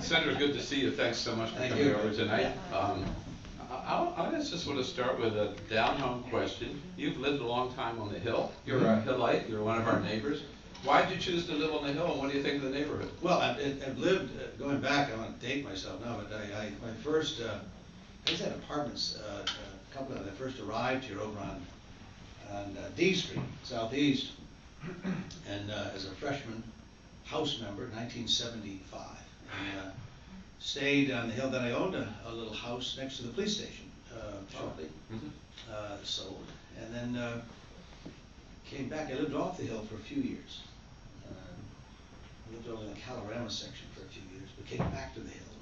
Senator, good to see you. Thanks so much for coming over tonight. I just want to start with a down-home question. You've lived a long time on the Hill. You're a Hillite. You're one of our neighbors. Why did you choose to live on the Hill, and what do you think of the neighborhood? Well, I've lived, going back, I want to date myself now, but my first, I just had apartments, a couple of them, I first arrived here over on D Street, Southeast, and as a freshman house member, 1975, and stayed on the Hill. Then I owned a little house next to the police station shortly, sold, and then came back. I lived off the Hill for a few years. I lived over in the Calorama section for a few years, but came back to the Hill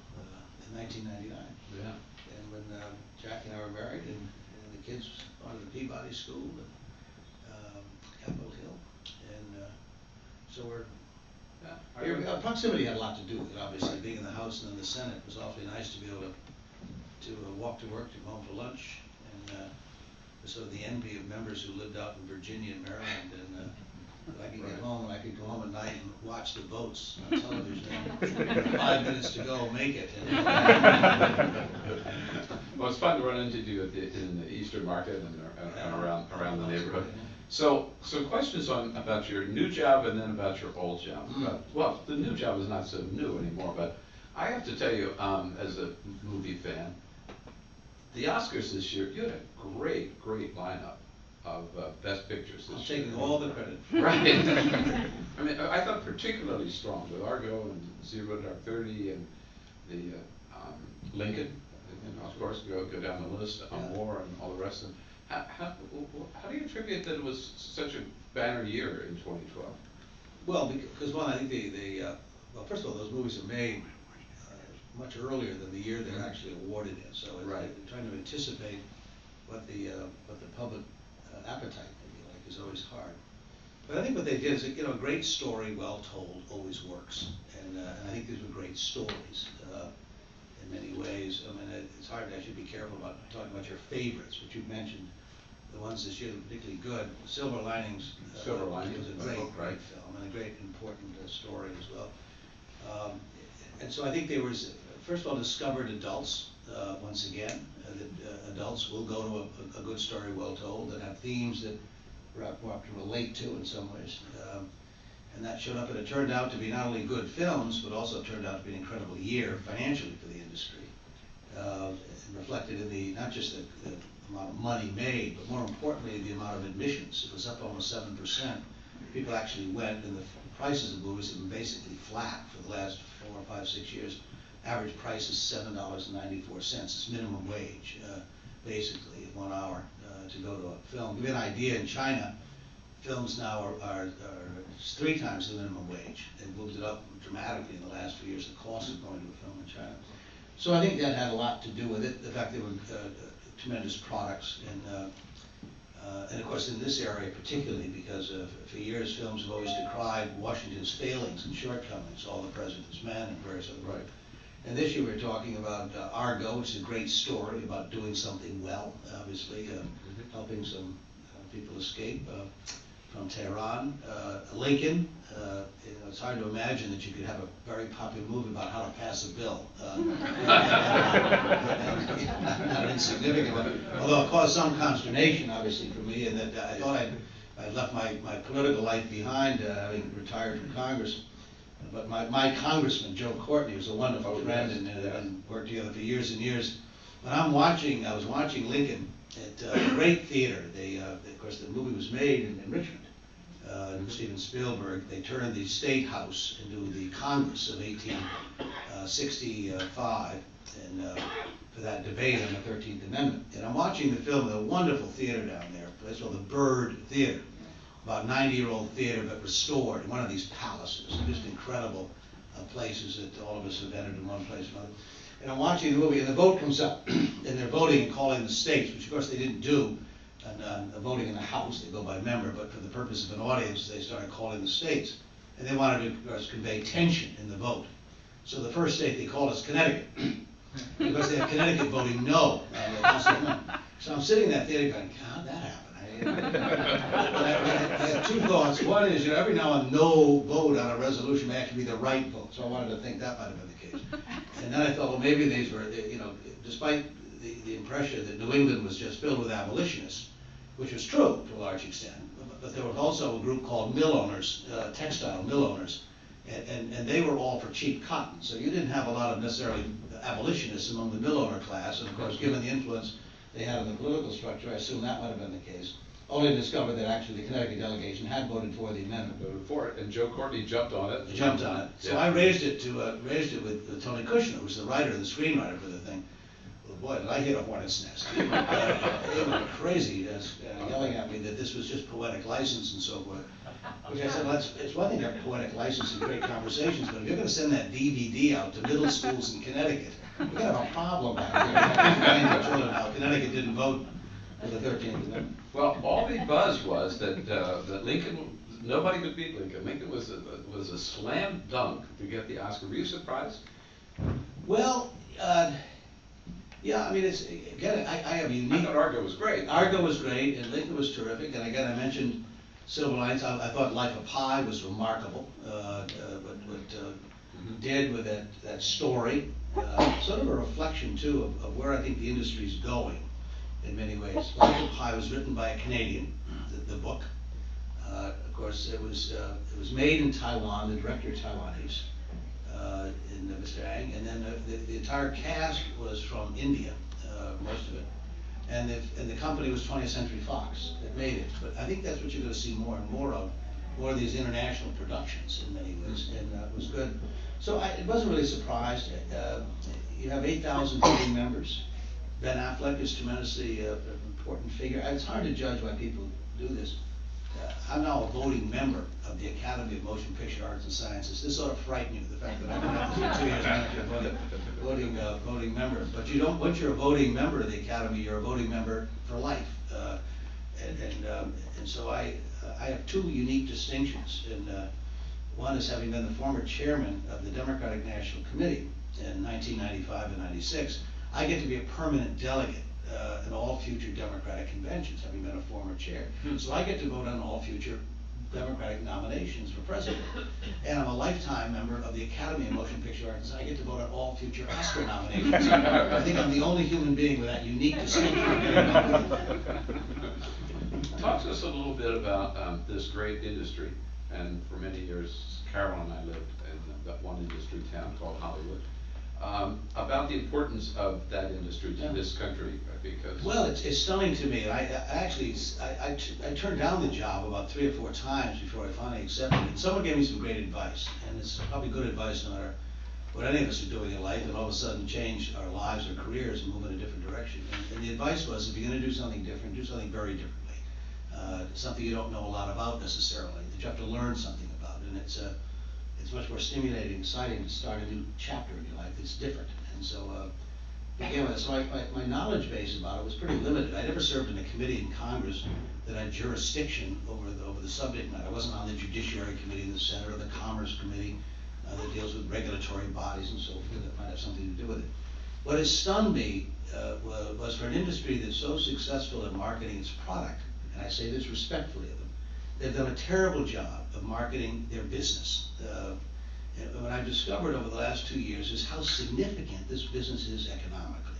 in 1999. Yeah. And when Jack and I were married, and the kids went to the Peabody School and Capitol Hill, and so we're. Yeah. Proximity had a lot to do with it, obviously, being in the House and then the Senate. It was awfully nice to be able to walk to work, to go home for lunch, and sort of the envy of members who lived out in Virginia and Maryland, and I could get home and I could go home at night and watch the votes on television. 5 minutes to go, make it. Well, it's fun to run into you in the Eastern Market and around the neighborhood. So questions about your new job and then about your old job. Well, the new job is not so new anymore, but I have to tell you, as a movie fan, the Oscars this year, you had a great lineup of Best Pictures this year. I'm taking all the credit. Right. I mean, I thought particularly strong with Argo and Zero Dark 30 and the Lincoln, and of course go down the list, War and all the rest of them. How do you attribute that it was such a banner year in 2012? Well, because one, I think well, first of all, those movies are made much earlier than the year they're actually awarded in. So trying to anticipate what the public appetite may be like is always hard. But I think what they did is, a great story, well told, always works. And I think these were great stories in many ways. I mean, it's hard. I should be careful about talking about your favorites, but you've mentioned the ones this year that were particularly good. Silver Linings. Silver Linings was a great film and a great important story as well. And so I think there was, first of all, discovered adults once again. That adults will go to a good story well told that have themes that we're up to relate to in some ways. And that showed up, and it turned out to be not only good films, but also turned out to be an incredible year financially for the industry. And reflected in not just the amount of money made, but more importantly, the amount of admissions. It was up almost 7%. People actually went, and the prices of movies have been basically flat for the last 4 or 5, 6 years. Average price is $7.94. It's minimum wage, basically, in 1 hour to go to a film. To give you an idea, in China, films now are 3 times the minimum wage. They've moved it up dramatically in the last few years, the cost of going to a film in China. So I think that had a lot to do with it, the fact they were tremendous products. And of course in this area particularly, because for years films have always decried Washington's failings and shortcomings, All the President's Men and various other. Right. And this year we're talking about Argo, which is a great story about doing something well, obviously, helping some people escape from Tehran. Lincoln, it's hard to imagine that you could have a very popular movie about how to pass a bill. Not insignificant one, although it caused some consternation, obviously, for me, and that I thought I'd left my political life behind, having retired from Congress. But my congressman, Joe Courtney, was a wonderful friend, and worked together for years and years. When I was watching Lincoln at a great theater. Of course, the movie was made in Richmond. Steven Spielberg, they turned the State House into the Congress of 1865 and for that debate on the 13th Amendment. And I'm watching the film in a wonderful theater down there, a place called the Byrd Theater, about 90-year-old theater but restored in one of these palaces, just incredible places that all of us have entered in one place or another. And I'm watching the movie, and the vote comes up, and they're voting and calling the states, which of course they didn't do. And voting in the House, they go by member, but for the purpose of an audience, they started calling the states. And they wanted to, of course, convey tension in the vote. So the first state they called is Connecticut, because they have Connecticut voting no. So I'm sitting in that theater going, how'd that happen? I have two thoughts. One is, every now and then, no vote on a resolution may actually be the right vote, so I wanted to think that might have been the case. And then I thought, well, maybe these were, despite the impression that New England was just filled with abolitionists, which was true to a large extent, but there was also a group called mill owners, textile mill owners, and they were all for cheap cotton. So you didn't have a lot of necessarily abolitionists among the mill owner class, and of course, given the influence they had in the political structure, I assume that might have been the case. Only to discover that actually the Connecticut delegation had voted for the amendment. Voted for it, and Joe Courtney jumped on it. Jumped on it. So yeah. I raised it with Tony Kushner, who's the writer, the screenwriter for the thing. Well, boy, did I hit a hornet's nest. They were crazy, yelling at me that this was just poetic license and so forth. Which I said, well, it's one thing to have poetic license and great conversations, but if you're going to send that DVD out to middle schools in Connecticut, we're going to have a problem out there. Children how Connecticut didn't vote for the 13th Amendment. Well, all the buzz was that Lincoln, nobody could beat Lincoln. Lincoln was a slam dunk to get the Oscar. Were you surprised? Well, yeah, I mean, it's, again, I have a unique... I thought Argo was great. Argo was great, and Lincoln was terrific, and again, I mentioned Silver Linings. I thought Life of Pi was remarkable, what did with that story. Sort of a reflection, too, of where I think the industry's going in many ways. Life of Pi was written by a Canadian, the book. Of course, it was made in Taiwan, the director Taiwanese, in Mr. Ang, and then the entire cast was from India, most of it. And the company was 20th Century Fox that made it. But I think that's what you're going to see more and more of these international productions in many ways, and it was good. So I wasn't really surprised. You have 8,000 voting members. Ben Affleck is tremendously important figure. It's hard to judge why people do this. I'm now a voting member of the Academy of Motion Picture Arts and Sciences. This sort of frightened you, the fact that I've been at this for 2 years now, voting member. But you don't, once you're a voting member of the Academy, you're a voting member for life. And so I have two unique distinctions. And one is having been the former chairman of the Democratic National Committee in 1995 and 96, I get to be a permanent delegate in all future Democratic conventions, having been a former chair. So I get to vote on all future Democratic nominations for president. And I'm a lifetime member of the Academy of Motion Picture Arts, and I get to vote on all future Oscar nominations. I think I'm the only human being with that unique distinction. Talk to us a little bit about this great industry. And for many years, Carol and I lived in that one industry town called Hollywood. About the importance of that industry to this country, because... Well, it's stunning to me. I turned down the job about 3 or 4 times before I finally accepted it. And someone gave me some great advice, and it's probably good advice no matter what any of us are doing in life, and all of a sudden change our lives or careers and move in a different direction. And the advice was, if you're going to do something different, do something very differently. Something you don't know a lot about necessarily, that you have to learn something about. And it's much more stimulating, exciting to start a new chapter in your life. It's different. And so, again, so my knowledge base about it was pretty limited. I never served in a committee in Congress that had jurisdiction over the subject matter. I wasn't on the Judiciary Committee in the Senate or the Commerce Committee that deals with regulatory bodies and so forth that might have something to do with it. What has stunned me was for an industry that's so successful in marketing its product, and I say this respectfully of them, they've done a terrible job of marketing their business. And what I've discovered over the last 2 years is how significant this business is economically.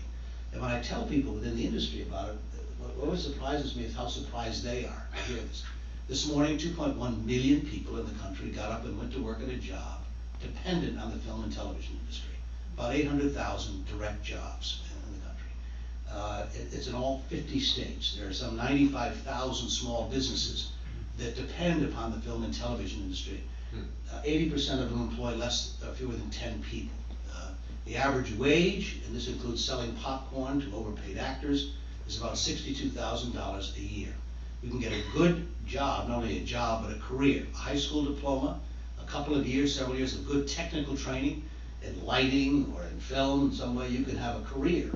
And when I tell people within the industry about it, what always surprises me is how surprised they are to hear this. This morning, 2.1 million people in the country got up and went to work at a job dependent on the film and television industry. About 800,000 direct jobs in the country. It's in all 50 states. There are some 95,000 small businesses that depend upon the film and television industry. 80% of them employ fewer than 10 people. The average wage, and this includes selling popcorn to overpaid actors, is about $62,000 a year. You can get a good job, not only a job, but a career, a high school diploma, a couple of years, several years of good technical training in lighting or in film. In some way, you can have a career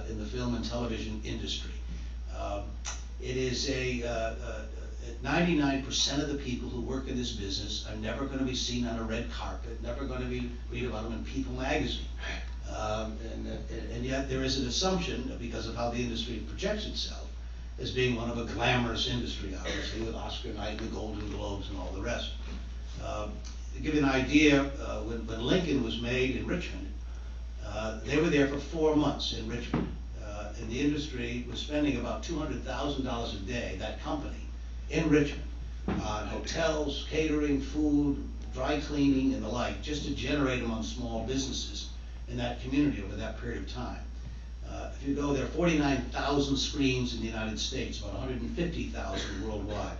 in the film and television industry. It is 99% of the people who work in this business are never going to be seen on a red carpet, never going to read about them in People magazine. And yet there is an assumption, because of how the industry projects itself, as being one of a glamorous industry, obviously, with Oscar night, and the Golden Globes, and all the rest. To give you an idea, when Lincoln was made in Richmond, they were there for 4 months in Richmond. And the industry was spending about $200,000 a day, that company, in Richmond, on hotels, catering, food, dry cleaning, and the like, just to generate among small businesses in that community over that period of time. If you go there, 49,000 screens in the United States, about 150,000 worldwide.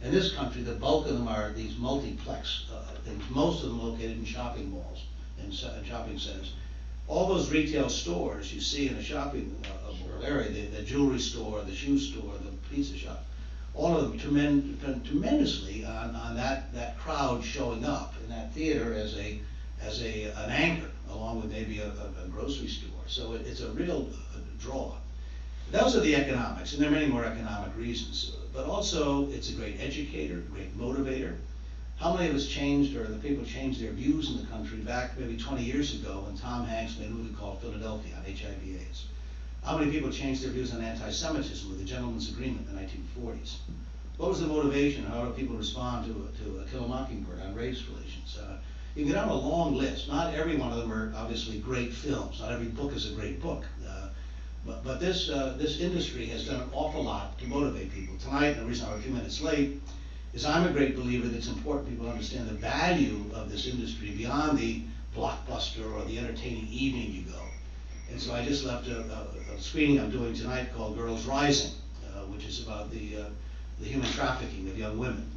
In this country, the bulk of them are these multiplex things, most of them located in shopping malls and shopping centers. All those retail stores you see in a shopping area, the jewelry store, the shoe store, the pizza shop, all of them depend tremendously on that crowd showing up in that theater as an anchor, along with maybe a grocery store. So it's a real draw. Those are the economics, and there are many more economic reasons. But also, it's a great educator, great motivator. How many of us changed, or the people changed their views in the country back maybe 20 years ago when Tom Hanks made a movie called Philadelphia on HIV/AIDS? How many people changed their views on anti-Semitism with the Gentleman's Agreement in the 1940s? What was the motivation? How do people respond to Kill a Mockingbird on race relations? You can get on a long list. Not every one of them are obviously great films. Not every book is a great book. But this industry has done an awful lot to motivate people. Tonight, and the reason I'm a few minutes late, is I'm a great believer that it's important people understand the value of this industry beyond the blockbuster or the entertaining evening you go. And so I just left a screening I'm doing tonight called Girls Rising, which is about the human trafficking of young women.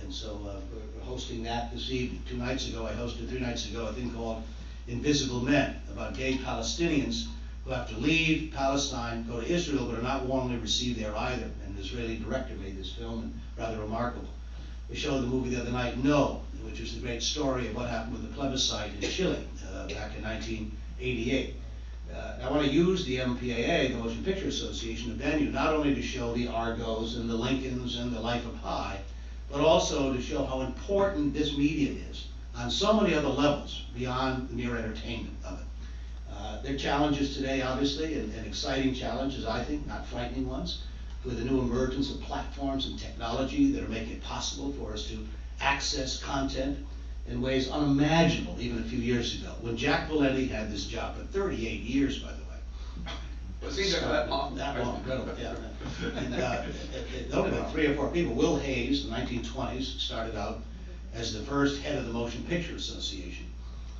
And so we're hosting that this evening. 3 nights ago, a thing called Invisible Men, about gay Palestinians who have to leave Palestine, go to Israel, but are not warmly received there either. And an Israeli director made this film, and rather remarkable. We showed the movie the other night, No, which was the great story of what happened with the plebiscite in Chile back in 1988. I want to use the MPAA, the Motion Picture Association, of venue, not only to show the Argos and the Lincolns and the Life of Pi, but also to show how important this medium is on so many other levels beyond the mere entertainment of it. There are challenges today, obviously, and exciting challenges, I think, not frightening ones, with the new emergence of platforms and technology that are making it possible for us to access content in ways unimaginable even a few years ago. When Jack Valenti had this job for 38 years, by the way. Was he there that long? That long, incredible, yeah. And only about 3 or 4 people. Will Hayes, in the 1920s, started out as the first head of the Motion Picture Association.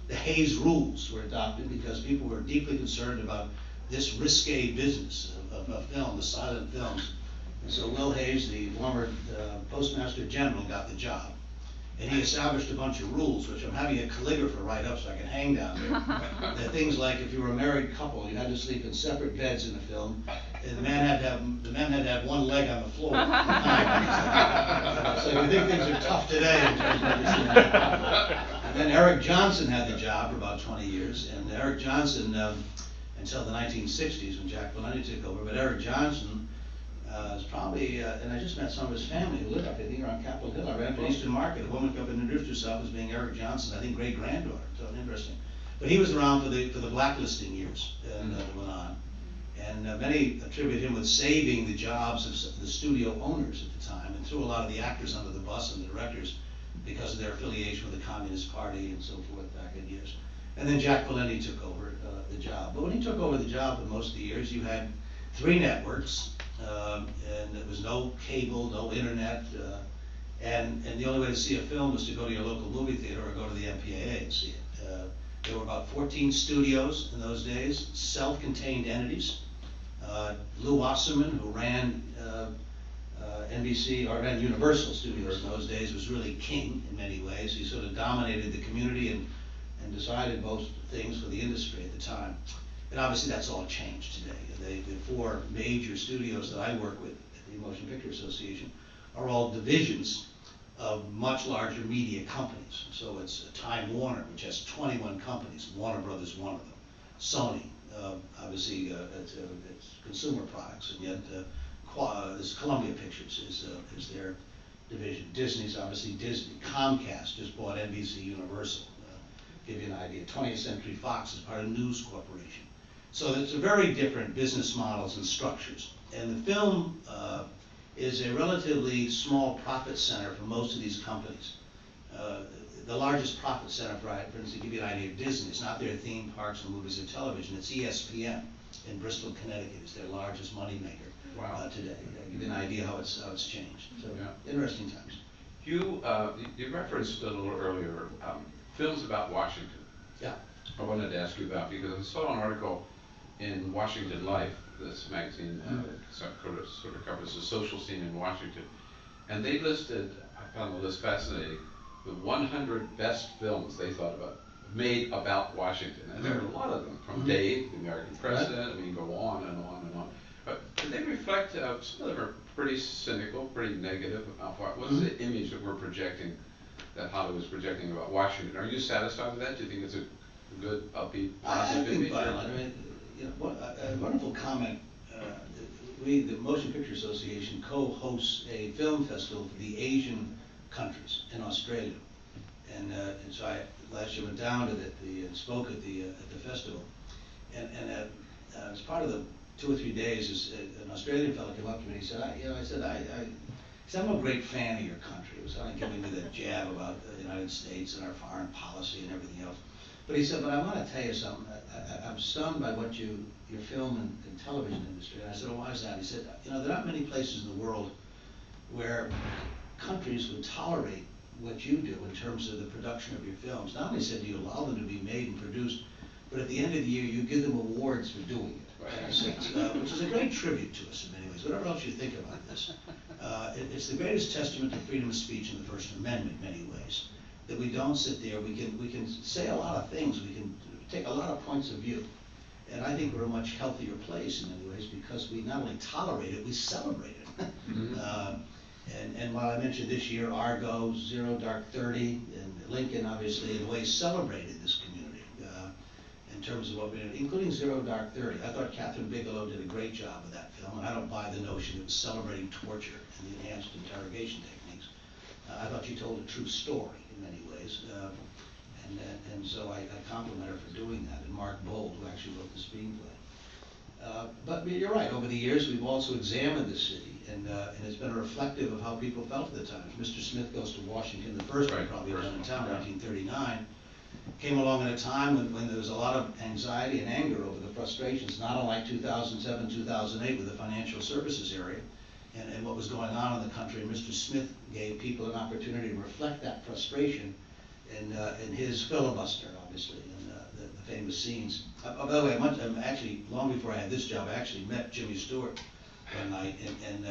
The Hayes rules were adopted because people were deeply concerned about this risque business of film, the silent films. And so Will Hayes, the former Postmaster General, got the job. And he established a bunch of rules, which I'm having a calligrapher write up so I can hang down there. They're things like, if you were a married couple, you had to sleep in separate beds in the film, and the men had to have one leg on the floor. So you think things are tough today in terms of understanding. And then Eric Johnson had the job for about 20 years, and Eric Johnson, until the 1960s when Jack Valenti took over, but Eric Johnson is probably, and I just met some of his family who lived up here on Capitol Hill. I ran up to Eastern Market, a woman came up and introduced herself as being Eric Johnson, I think great-granddaughter, so interesting. But he was around for the blacklisting years and that went on. And many attribute him with saving the jobs of the studio owners at the time, and threw a lot of the actors under the bus and the directors because of their affiliation with the Communist Party and so forth back in years. And then Jack Valenti took over the job. But when he took over the job for most of the years, you had 3 networks, and there was no cable, no internet, and the only way to see a film was to go to your local movie theater or go to the MPAA and see it. There were about 14 studios in those days, self-contained entities. Lou Wasserman, who ran NBC, or ran Universal Studios in those days, was really king in many ways. He sort of dominated the community and decided most things for the industry at the time. And obviously that's all changed today. The 4 major studios that I work with at the Motion Picture Association are all divisions of much larger media companies. So it's Time Warner, which has 21 companies, Warner Brothers one of them. Sony, obviously it's consumer products, and yet this Columbia Pictures is their division. Disney's obviously Disney. Comcast just bought NBC Universal. Give you an idea. 20th Century Fox is part of News Corporation. So it's a very different business models and structures. And the film is a relatively small profit center for most of these companies. The largest profit center, for instance, to give you an idea of Disney, it's not their theme parks and movies and television, it's ESPN in Bristol, Connecticut. It's their largest moneymaker today. Give you an idea how it's changed. So, interesting times. You referenced a little earlier films about Washington. Yeah. I wanted to ask you about, because I saw an article in Washington Life, this magazine sort of covers the social scene in Washington, and they listed, I found the list fascinating, the 100 best films they thought about, made about Washington. And there are a lot of them, from Dave, the American President, I mean, go on and on and on. But do they reflect, some of them are pretty cynical, pretty negative about what's the image that we're projecting, that Hollywood's projecting about Washington? Are you satisfied with that? Do you think it's a good, upbeat, positive image? I mean, you know, a wonderful comment. We, the Motion Picture Association, co-hosts a film festival for the Asian countries in Australia, and so I last year went down to and spoke at the festival, and as part of the 2 or 3 days, an Australian fellow came up to me and he said, I said I'm a great fan of your country. It was kind of giving me the jab about the United States and our foreign policy and everything else. But he said, but I want to tell you something. I'm stunned by what your film and television industry. And I said, well, why is that? He said, you know, there are not many places in the world where countries would tolerate what you do in terms of the production of your films. Not only said you allow them to be made and produced, but at the end of the year you give them awards for doing it. Right. Which is a great tribute to us in many ways. Whatever else you think about this, it's the greatest testament to freedom of speech in the First Amendment in many ways. That we don't sit there. We can say a lot of things. We can take a lot of points of view, and I think we're a much healthier place in many ways because we not only tolerate it, we celebrate it. And while I mentioned this year Argo, Zero Dark 30, and Lincoln, obviously, in ways celebrated this community in terms of what we did, including Zero Dark 30. I thought Catherine Bigelow did a great job with that film, and I don't buy the notion it was celebrating torture and the enhanced interrogation techniques. I thought she told a true story in many ways, and so I compliment her for doing that, and Mark Bold, who actually wrote the screenplay. But you're right, over the years we've also examined the city, and it's been reflective of how people felt at the time. Mr. Smith Goes to Washington, the first one probably done in town, 1939, came along at a time when there was a lot of anxiety and anger over the frustrations, not unlike 2007, 2008 with the financial services area, and what was going on in the country. And Mr. Smith gave people an opportunity to reflect that frustration in his filibuster, obviously, and the famous scenes. By the way, actually, long before I had this job, I actually met Jimmy Stewart one night, and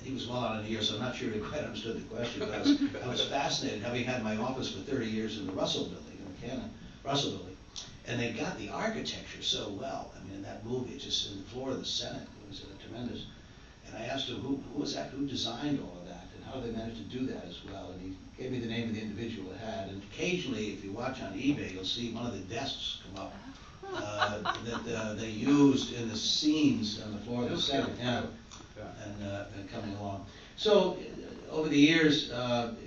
he was well out in the year, so I'm not sure he quite understood the question, but I was fascinated, having had my office for 30 years in the Russell Building, in Canada, Russell Building, and they got the architecture so well. I mean, in that movie, just in the floor of the Senate, it was tremendous. And I asked him, who was that, who designed all of that, and how did they manage to do that as well? And he gave me the name of the individual it had. And occasionally, if you watch on eBay, you'll see one of the desks come up that they used in the scenes on the floor of the Senate, and coming along. So over the years,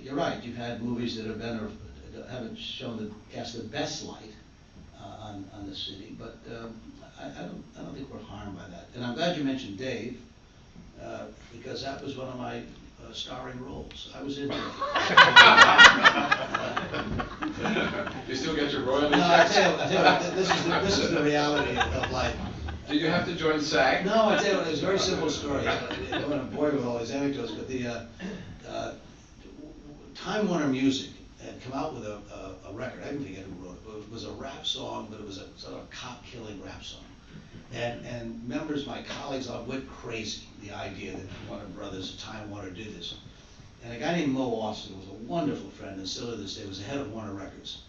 you're right. You've had movies that have been or haven't cast the best light on the city, but I don't think we're harmed by that. And I'm glad you mentioned Dave, because that was one of my starring roles. I was in it. You still get your royalty No, I checks? tell you, this is the reality of life. Did you have to join SAG? No, I tell you, it was a very simple story. I don't want to bore you with all these anecdotes, but the Time Warner Music had come out with a record. I didn't forget who wrote it, but it was a rap song, but it was a sort of cop-killing rap song. And members, my colleagues, all went crazy, the idea that Warner Brothers, Time Warner did this. And a guy named Mo Austin was a wonderful friend, and still to this day was the head of Warner Records.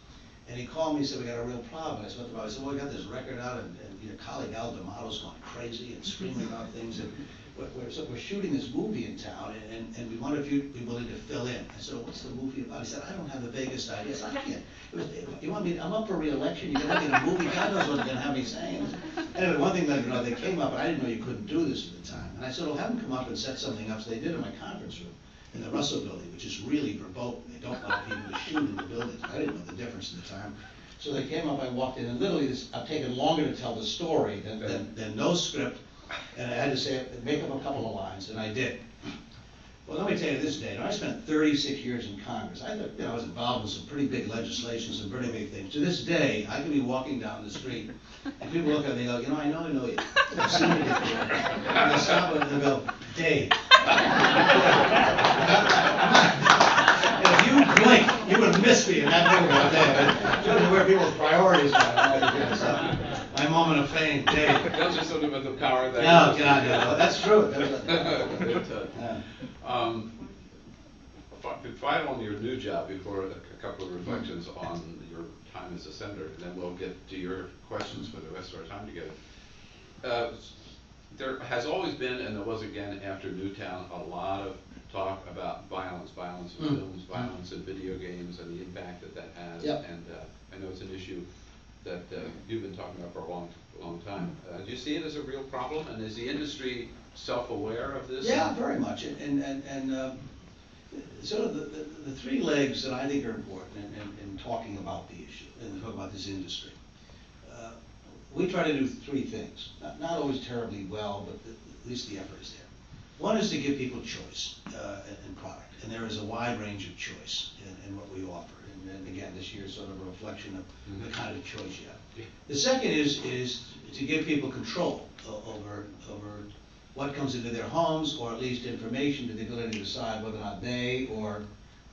And he called me and said, we got a real problem. I said, well, we got this record out, and your colleague Al D'Amato's gone crazy and screaming about things. And we're shooting this movie in town, and we wonder if you'd be willing to fill in. I said, well, what's the movie about? He said, I don't have the vaguest idea. I said, I can't. You want me? I'm up for re-election. You're going to get a movie. God knows what they're going to have me saying. Anyway, one thing that they came up, and I didn't know you couldn't do this at the time. And I said, well, have them come up and set something up. So they did in my conference room in the Russell Building, which is really verboten. They don't allow people to shoot in the buildings. I didn't know the difference at the time. So they came up, I walked in, and literally I've taken longer to tell the story than no script. And I had to say, make up a couple of lines, and I did. Well, let me tell you this, Dave, I spent 36 years in Congress. I was involved in some pretty big legislation, some pretty big things. To this day, I can be walking down the street, and people look at me and go, I know you. I've seen you before. And I stop and they go, Dave. And if you blink, you would miss me in that neighborhood there. Shows you where people's priorities are. So, my moment of fame, Dave. Tells you something about the power that. No, God, that's true. Final on your new job before a couple of reflections on your time as a senator, and then we'll get to your questions for the rest of our time together. There has always been, and there was again after Newtown, a lot of talk about violence in films, violence in video games, and the impact that has. Yep. And I know it's an issue that you've been talking about for a long time. Do you see it as a real problem, and is the industry self-aware of this? Yeah, very much. And sort of the three legs that I think are important in talking about the issue and talking about this industry. We try to do three things. Not always terribly well, but at least the effort is there. One is to give people choice in product, and there is a wide range of choice in what we offer. And again, this year is sort of a reflection of the kind of choice you have. The second is to give people control over what comes into their homes, or at least information to the ability to decide whether or not they or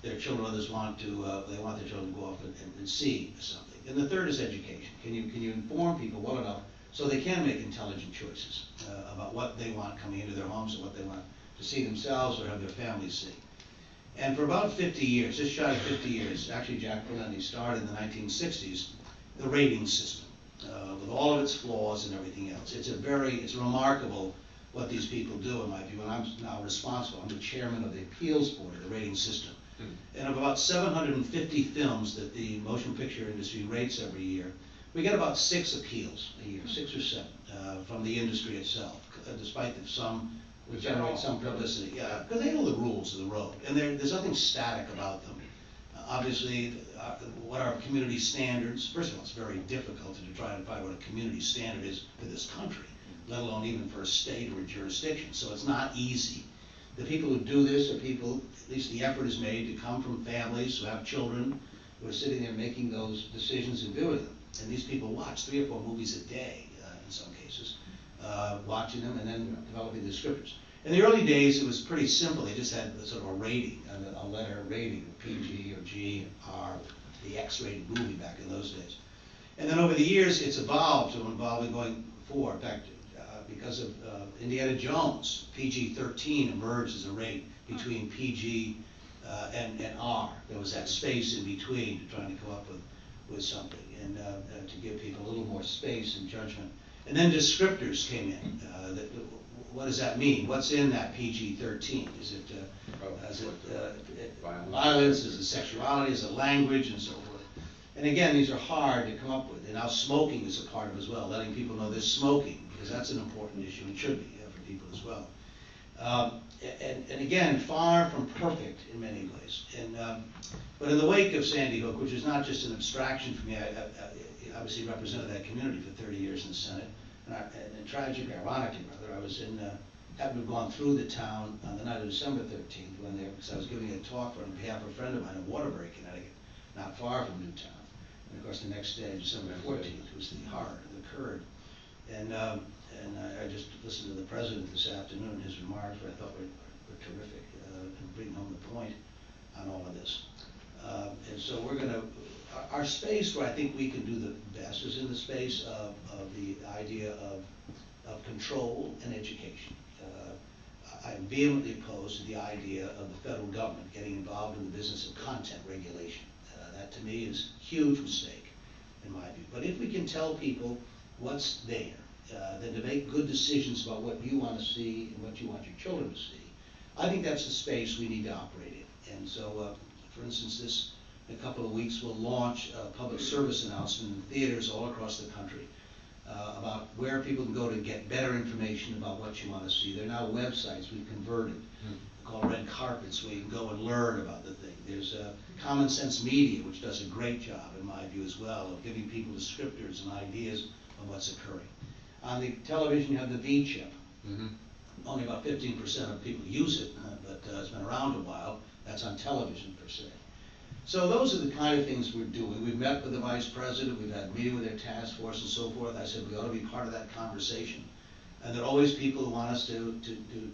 their children or others want their children to go off and see something. And the third is education. Can you inform people well enough so they can make intelligent choices about what they want coming into their homes and what they want to see themselves or have their families see. And for about 50 years, just shy of 50 years, actually Jack Pawlenty started in the 1960s, the rating system, with all of its flaws and everything else. It's remarkable what these people do, in my view, and I'm now responsible. I'm the chairman of the appeals board of the rating system. And of about 750 films that the motion picture industry rates every year, we get about 6 appeals a year, 6 or 7, from the industry itself, despite that some would generate some publicity. Yeah, because they know the rules of the road, and there's nothing static about them. Obviously, what are community standards? First of all, it's very difficult to try and find what a community standard is for this country, let alone even for a state or a jurisdiction. So it's not easy. The people who do this are people, at least the effort is made to come from families who have children who are sitting there making those decisions and doing them. And these people watch 3 or 4 movies a day, in some cases, watching them and then developing the scriptures. In the early days, it was pretty simple. They just had sort of a rating, a letter rating, PG or G, R, the X-rated movie back in those days. And then over the years, it's evolved to involving going forward. In fact, because of Indiana Jones, PG-13 emerged as a rate between PG and R. There was that space in between to trying to come up with something and to give people a little more space and judgment. And then descriptors came in. What does that mean? What's in that PG-13? Is it violence? Is it sexuality? Is it language? And so forth. And again, these are hard to come up with. And now smoking is a part of it as well, letting people know there's smoking, because that's an important issue and should be for people as well. And again, far from perfect in many ways. But in the wake of Sandy Hook, which is not just an abstraction for me, I obviously represented that community for 30 years in the Senate. And tragic, ironically, rather, I was happened to have gone through the town on the night of December 13th because I was giving a talk on behalf of a friend of mine in Waterbury, Connecticut, not far from Newtown. And of course, the next day, December 14th, was the horror that occurred. And I just listened to the president this afternoon, his remarks, which I thought were terrific, and bring home the point on all of this. And so we're going to, our space where I think we can do the best is in the space of the idea of control and education. I'm vehemently opposed to the idea of the federal government getting involved in the business of content regulation. That to me is a huge mistake, in my view. But if we can tell people what's there, then to make good decisions about what you want to see and what you want your children to see, I think that's the space we need to operate in. And so, for instance, in a couple of weeks, we'll launch a public service announcement in theaters all across the country about where people can go to get better information about what you want to see. There are now websites we've converted called Red Carpets where you can go and learn about the thing. There's Common Sense Media, which does a great job, in my view, as well, of giving people descriptors and ideas of what's occurring. On the television, you have the V-chip, Mm-hmm. Only about 15% of people use it, but it's been around a while. That's on television per se. So those are the kind of things we're doing. We've met with the vice president, we've had a meeting with their task force and so forth. I said we ought to be part of that conversation. And there are always people who want us to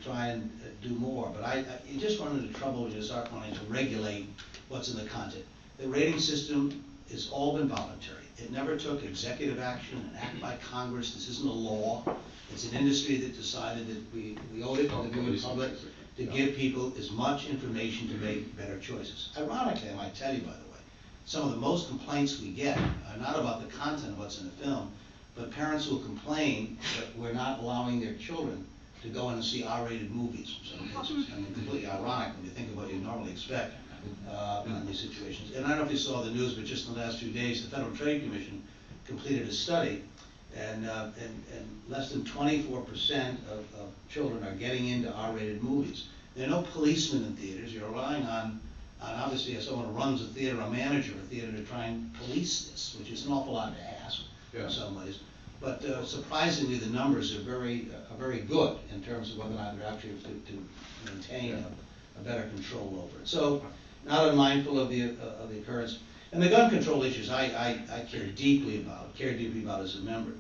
try and do more. But you just run into trouble when you start wanting to regulate what's in the content. The rating system has all been voluntary. It never took executive action, an act by Congress. This isn't a law. It's an industry that decided that we owed it to the viewing public to give people as much information to make better choices. Ironically, I might tell you, by the way, some of the most complaints we get are not about the content of what's in the film, but parents will complain that we're not allowing their children to go in and see R-rated movies in some cases. I mean, completely ironic when you think of what you normally expect in these situations. And I don't know if you saw the news, but just in the last few days, the Federal Trade Commission completed a study, and less than 24% of children are getting into R-rated movies. There are no policemen in theaters. You're relying on obviously as someone who runs a theater, a manager of a theater, to try and police this, which is an awful lot to ask in some ways. But surprisingly, the numbers are very good in terms of whether or not they're actually to maintain a better control over it. So, not unmindful of the occurrence. And the gun control issues I care deeply about as a member.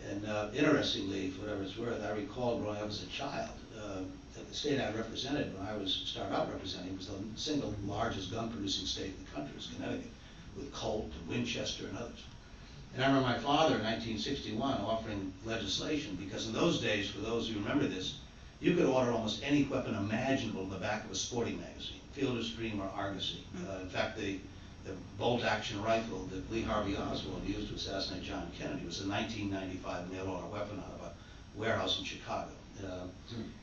And interestingly, for whatever it's worth, I recall growing up as a child, the state I represented when I started out representing was the single largest gun producing state in the country, was Connecticut, with Colt and Winchester and others. And I remember my father in 1961 offering legislation, because in those days, for those who remember this, you could order almost any weapon imaginable in the back of a sporting magazine, Fielder's Dream or Argosy. In fact, the bolt-action rifle that Lee Harvey Oswald used to assassinate John Kennedy was a 1995 mail-order weapon out of a warehouse in Chicago.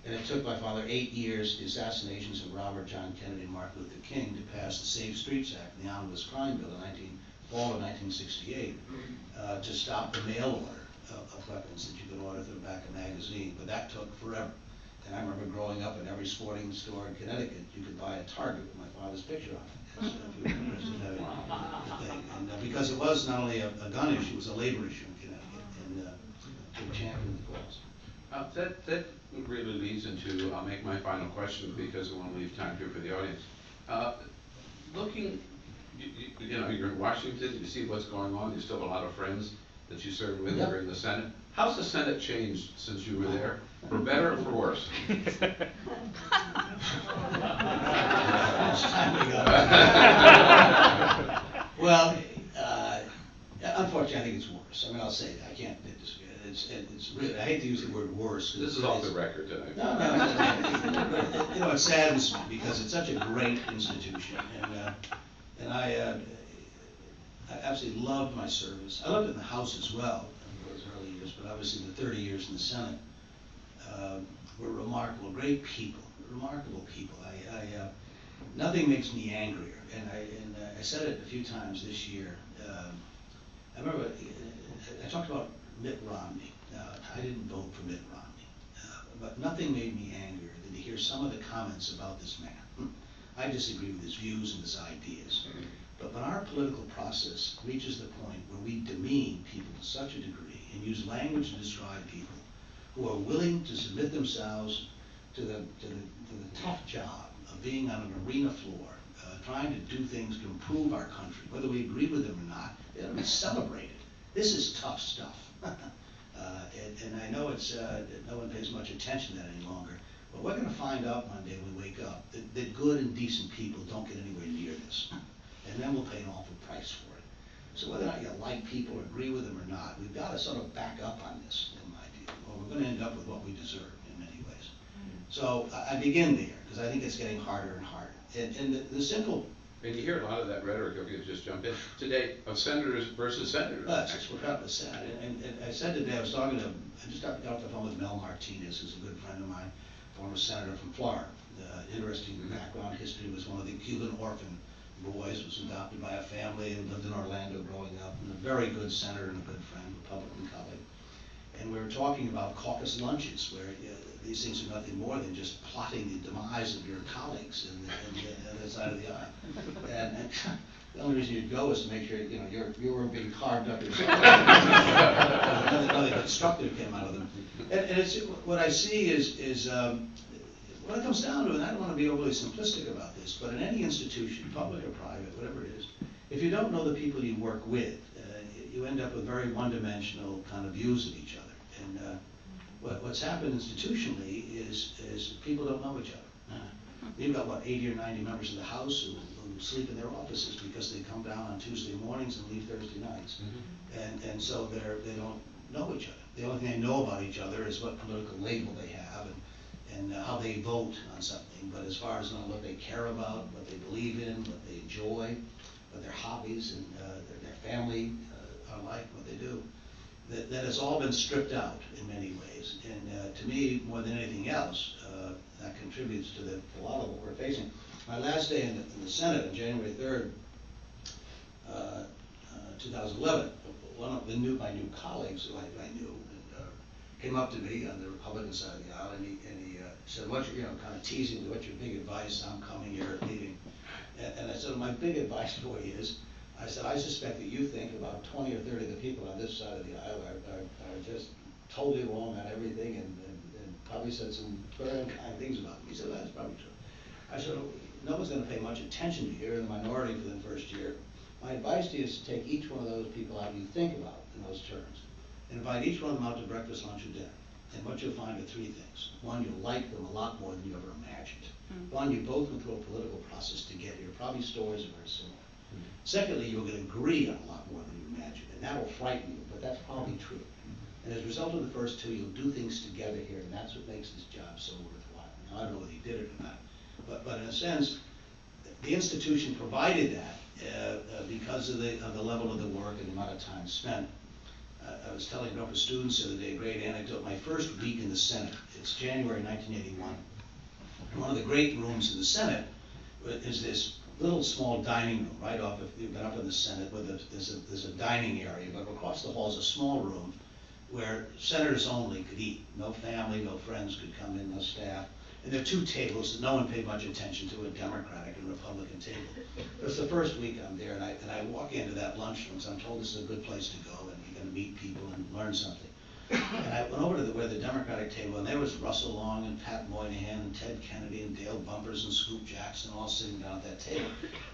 And it took my father 8 years, the assassinations of Robert, John Kennedy, and Martin Luther King, to pass the Safe Streets Act and the Omnibus Crime Bill in fall of 1968 to stop the mail order of weapons that you could order through the back of a magazine. But that took forever. And I remember growing up in every sporting store in Connecticut, you could buy a Target with my father's picture on it. If you were interested in having the thing. And because it was not only a gun issue, it was a labor issue in Connecticut, and they championed the cause. That really leads into, I'll make my final question because I want to leave time here for the audience. Looking, you know, you're in Washington, you see what's going on, you still have a lot of friends that you served with there in the Senate. How's the Senate changed since you were there? For better or for worse? Well, unfortunately, I think it's worse. I mean, I'll say that. I can't disagree. It's really, I hate to use the word worse. This is off the record tonight. No. You know, it saddens me because it's such a great institution, and I absolutely loved my service. I lived in the House as well in those early years, but obviously the 30 years in the Senate were remarkable, great people, remarkable people. Nothing makes me angrier, and I said it a few times this year. I remember I talked about Mitt Romney. I didn't vote for Mitt Romney, but nothing made me angrier than to hear some of the comments about this man. I disagree with his views and his ideas, but when our political process reaches the point where we demean people to such a degree and use language to describe people who are willing to submit themselves to the tough job of being on an arena floor, trying to do things to improve our country, whether we agree with them or not, they ought to be celebrated. This is tough stuff. And I know it's no one pays much attention to that any longer, but we're going to find out one day when we wake up that good and decent people don't get anywhere near this. And then we'll pay an awful price for it. So whether or not you like people or agree with them or not, we've got to sort of back up on this, in my view, or we're going to end up with what we deserve in many ways. So I begin there, because I think it's getting harder and harder. And the simple... And you hear a lot of that rhetoric, if you could just jump in, today, of senators versus senators. That's what I was saying. And I said today, I just got off the phone with Mel Martinez, who's a good friend of mine, former senator from Florida. Interesting background history, was one of the Cuban orphan boys, was adopted by a family and lived in Orlando growing up, and a very good senator and a good friend, Republican colleague. And we were talking about caucus lunches, where these things are nothing more than just plotting the demise of your colleagues on the other side of the aisle. And The only reason you'd go is to make sure, you know, you weren't being carved up yourself. Nothing constructive came out of them. And it's, what I see is what it comes down to, and I don't want to be overly simplistic about this, but in any institution, public or private, whatever it is, if you don't know the people you work with, you end up with very one-dimensional kind of views of each other. And what's happened institutionally is people don't know each other. You've got, what, 80 or 90 members of the House who sleep in their offices because they come down on Tuesday mornings and leave Thursday nights. And so they don't know each other. The only thing they know about each other is what political label they have and how they vote on something. But as far as knowing what they care about, what they believe in, what they enjoy, what their hobbies and their family are like, what they do, that has all been stripped out in many ways. And to me, more than anything else, that contributes to a lot of what we're facing. My last day in the Senate on January 3rd, 2011, one of my new colleagues who I knew came up to me on the Republican side of the aisle, and he said, "What's your, kind of teasing me, what's your big advice? I'm coming here at leaving." And I said, "My big advice for you is," I said, "I suspect that you think about 20 or 30 of the people on this side of the aisle are just totally wrong on everything and probably said some very unkind things about me." He said, "Well, that's probably true." I said, "No one's going to pay much attention to you. You're in the minority for the first year. My advice to you is to take each one of those people out you think about in those terms and invite each one of them out to breakfast, lunch, or dinner. And what you'll find are three things. One, you'll like them a lot more than you ever imagined. One, you both went through a political process together. Your probably stories are very similar. Secondly, you're going to agree on a lot more than you imagined, and that will frighten you, but that's probably true. And as a result of the first two, you'll do things together here, and that's what makes this job so worthwhile." Now, I don't know whether he did it or not, but in a sense, the institution provided that because of the level of the work and the amount of time spent. I was telling a group of students the other day a great anecdote. My first week in the Senate, it's January 1981, and one of the great rooms in the Senate is this little small dining room right off, if you've been up in the Senate, where there's a dining area, but across the hall is a small room where senators only could eat. No family, no friends could come in, no staff. And there are two tables that no one paid much attention to, a Democratic and Republican table. But it's the first week I'm there, and I walk into that lunchroom, so I'm told this is a good place to go, and you're going to meet people and learn something. And I went over to where the Democratic table, and there was Russell Long and Pat Moynihan and Ted Kennedy and Dale Bumpers and Scoop Jackson all sitting down at that table.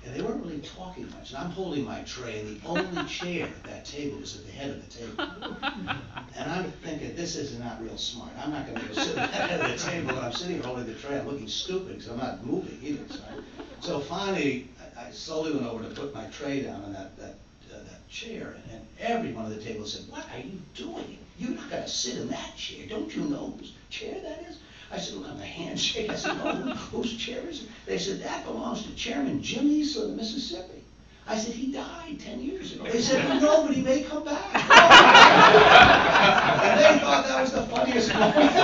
And they weren't really talking much. And I'm holding my tray, and the only chair at that table was at the head of the table. And I'm thinking, this is not real smart. I'm not going to go sit at the head of the table when I'm sitting here holding the tray. I'm looking stupid because I'm not moving either. So finally, I slowly went over to put my tray down on that chair, and every one of the tables said, "What are you doing? You're not going to sit in that chair. Don't you know whose chair that is?" I said, "Well, I'm a handshake." I said, "No, whose chair is it?" They said, "That belongs to Chairman Jim Eastler of Mississippi." I said, "He died 10 years ago." They said, "Well, no, but he may come back." And they thought that was the funniest moment.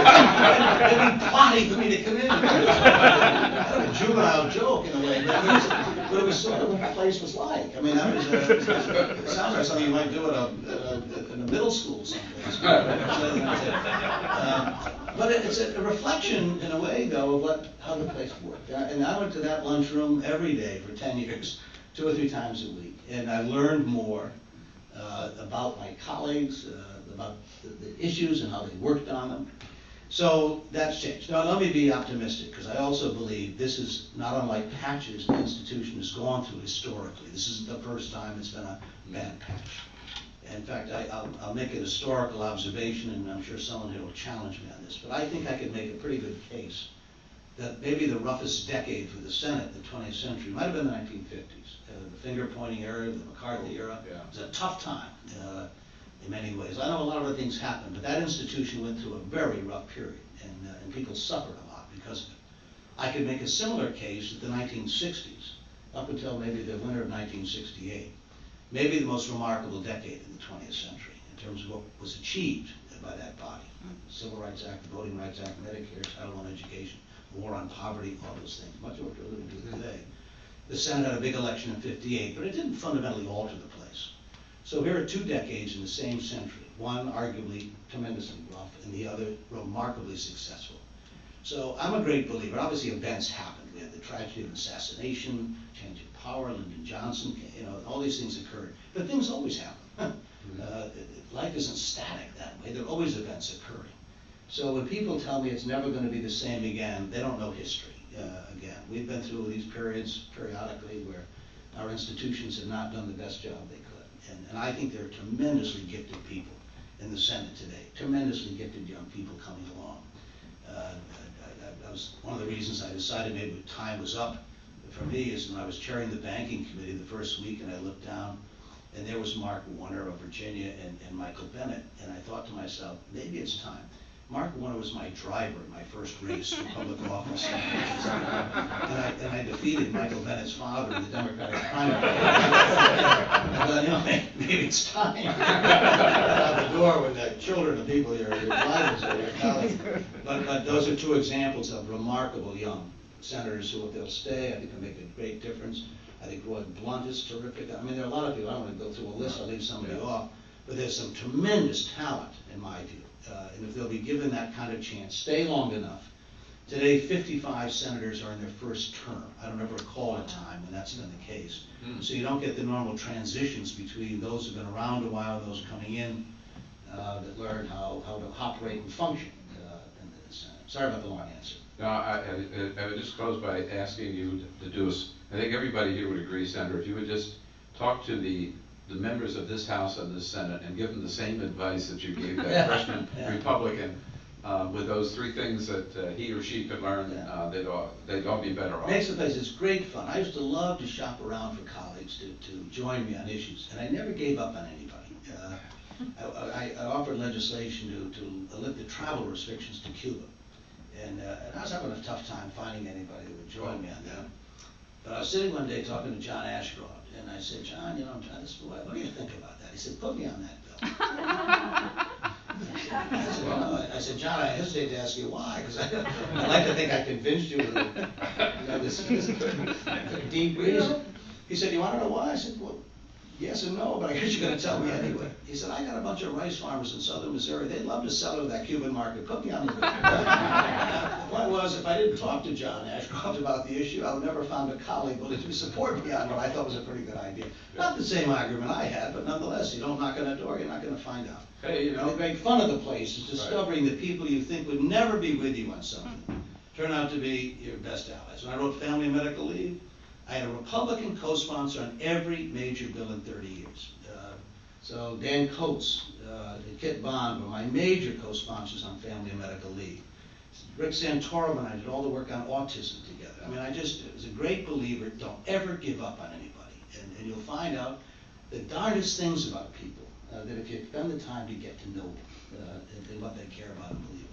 They'd been plotting for me to come in. Kind of a juvenile joke in a way, but it was sort of what the place was like. I mean, that was it sounds like something you might do in a middle school someplace. But it's a reflection, in a way, though, of how the place worked. And I went to that lunchroom every day for 10 years. 2 or 3 times a week, and I learned more about my colleagues, about the issues and how they worked on them. So that's changed. Now let me be optimistic, because I also believe this is not unlike patches the institution has gone through historically. This isn't the first time it's been a bad patch. In fact, I'll make an historical observation, and I'm sure someone here will challenge me on this, but I think I could make a pretty good case that maybe the roughest decade for the Senate, the 20th century, might have been the 1950s. The finger-pointing era, the McCarthy era. It was a tough time in many ways. I know a lot of other things happened, but that institution went through a very rough period, and people suffered a lot because of it. I could make a similar case at the 1960s, up until maybe the winter of 1968. Maybe the most remarkable decade in the 20th century in terms of what was achieved by that body. The Civil Rights Act, the Voting Rights Act, Medicare, Title I education, war on poverty, all those things, much of what we're living through today. The Senate had a big election in '58, but it didn't fundamentally alter the place. So here are 2 decades in the same century, one arguably tremendously rough and the other remarkably successful. So I'm a great believer. Obviously, events happen. We had the tragedy of an assassination, change of power, Lyndon Johnson, all these things occurred. But things always happen. Life isn't static that way. There are always events occurring. So when people tell me it's never going to be the same again, they don't know history. Again, we've been through these periods periodically where our institutions have not done the best job they could. And I think there are tremendously gifted people in the Senate today, tremendously gifted young people coming along. That was one of the reasons I decided maybe time was up for me, is when I was chairing the banking committee the first week, and I looked down, and there was Mark Warner of Virginia and Michael Bennet, and I thought to myself, maybe it's time. Mark Warner was my driver in my first race for public office. And I defeated Michael Bennett's father in the Democratic primary. I thought, maybe it's time. Out the door with the children of people, your rivals or your colleagues. But those are two examples of remarkable young senators who, if they'll stay, I think will make a great difference. I think Roy Blunt is terrific. I mean, there are a lot of people. I don't want to go through a list. I'll leave somebody off. But there's some tremendous talent, in my view. And if they'll be given that kind of chance, stay long enough. Today, 55 senators are in their first term. I don't ever recall a time when that's been the case. So you don't get the normal transitions between those who've been around a while and those coming in that learn how to operate and function in the Senate. Sorry about the long answer. No, I would just close by asking you to do us. I think everybody here would agree, Senator, if you would just talk to the members of this House and this Senate and give them the same advice that you gave that freshman Republican with those three things that he or she could learn, they'd all be better off. Makes the place, it's great fun. I used to love to shop around for colleagues to join me on issues, and I never gave up on anybody. I offered legislation to lift the travel restrictions to Cuba, and I was having a tough time finding anybody who would join me on that. But I was sitting one day talking to John Ashcroft, and I said, John, what do you think about that? He said, put me on that bill. I said, John, I hesitate to ask you why, because I'd like to think I convinced you of this deep reason. He said, you want to know why? I said, well, yes and no, but I guess you're going to tell me anyway. He said, I got a bunch of rice farmers in southern Missouri. They'd love to sell to that Cuban market. Put me on the bill. The point was, if I didn't talk to John Ashcroft about the issue, I would never found a colleague willing to support me on what I thought was a pretty good idea. Not the same argument I had, but nonetheless, you don't knock on a door, you're not going to find out. Hey, The great fun of the place is discovering that people you think would never be with you on something turn out to be your best allies. When I wrote Family and Medical Leave, I had a Republican co-sponsor on every major bill in 30 years. So Dan Coates and Kit Bond were my major co-sponsors on Family and Medical Leave. Rick Santorum and I did all the work on autism together. I mean, I was a great believer, don't ever give up on anybody. And you'll find out the darndest things about people that if you spend the time to get to know them and what they care about and believe in.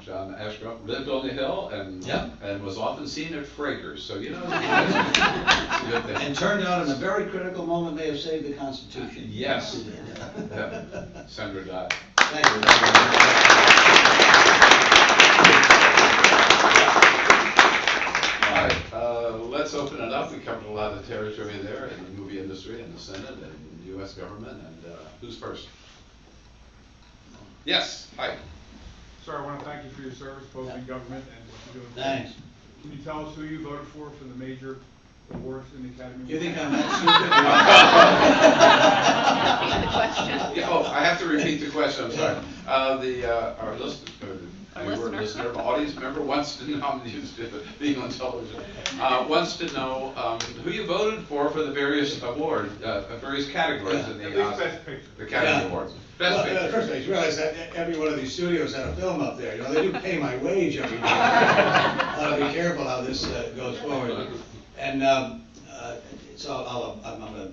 John Ashcroft lived on the Hill and was often seen at Frager's, so it's a good thing. And turned out in a very critical moment may have saved the Constitution. Yes. Senator Dodd. Thank you. All right, let's open it up. We covered a lot of territory there in the movie industry and the Senate and the U.S. government. And who's first? Yes. Hi. Sir, I want to thank you for your service, both in government and what you're doing. Thanks. Can you tell us who you voted for the major awards in the Academy? You think I'm that Yeah, I have to repeat the question. I'm sorry. Our listener, audience member wants to know, I'm used to being on television, wants to know who you voted for the various awards, various categories in the At least Best Picture. The Academy Awards. Best Picture. First, I realized that every one of these studios had a film up there. They do pay my wage every day. I ought to be careful how this goes forward. And so I'm going to.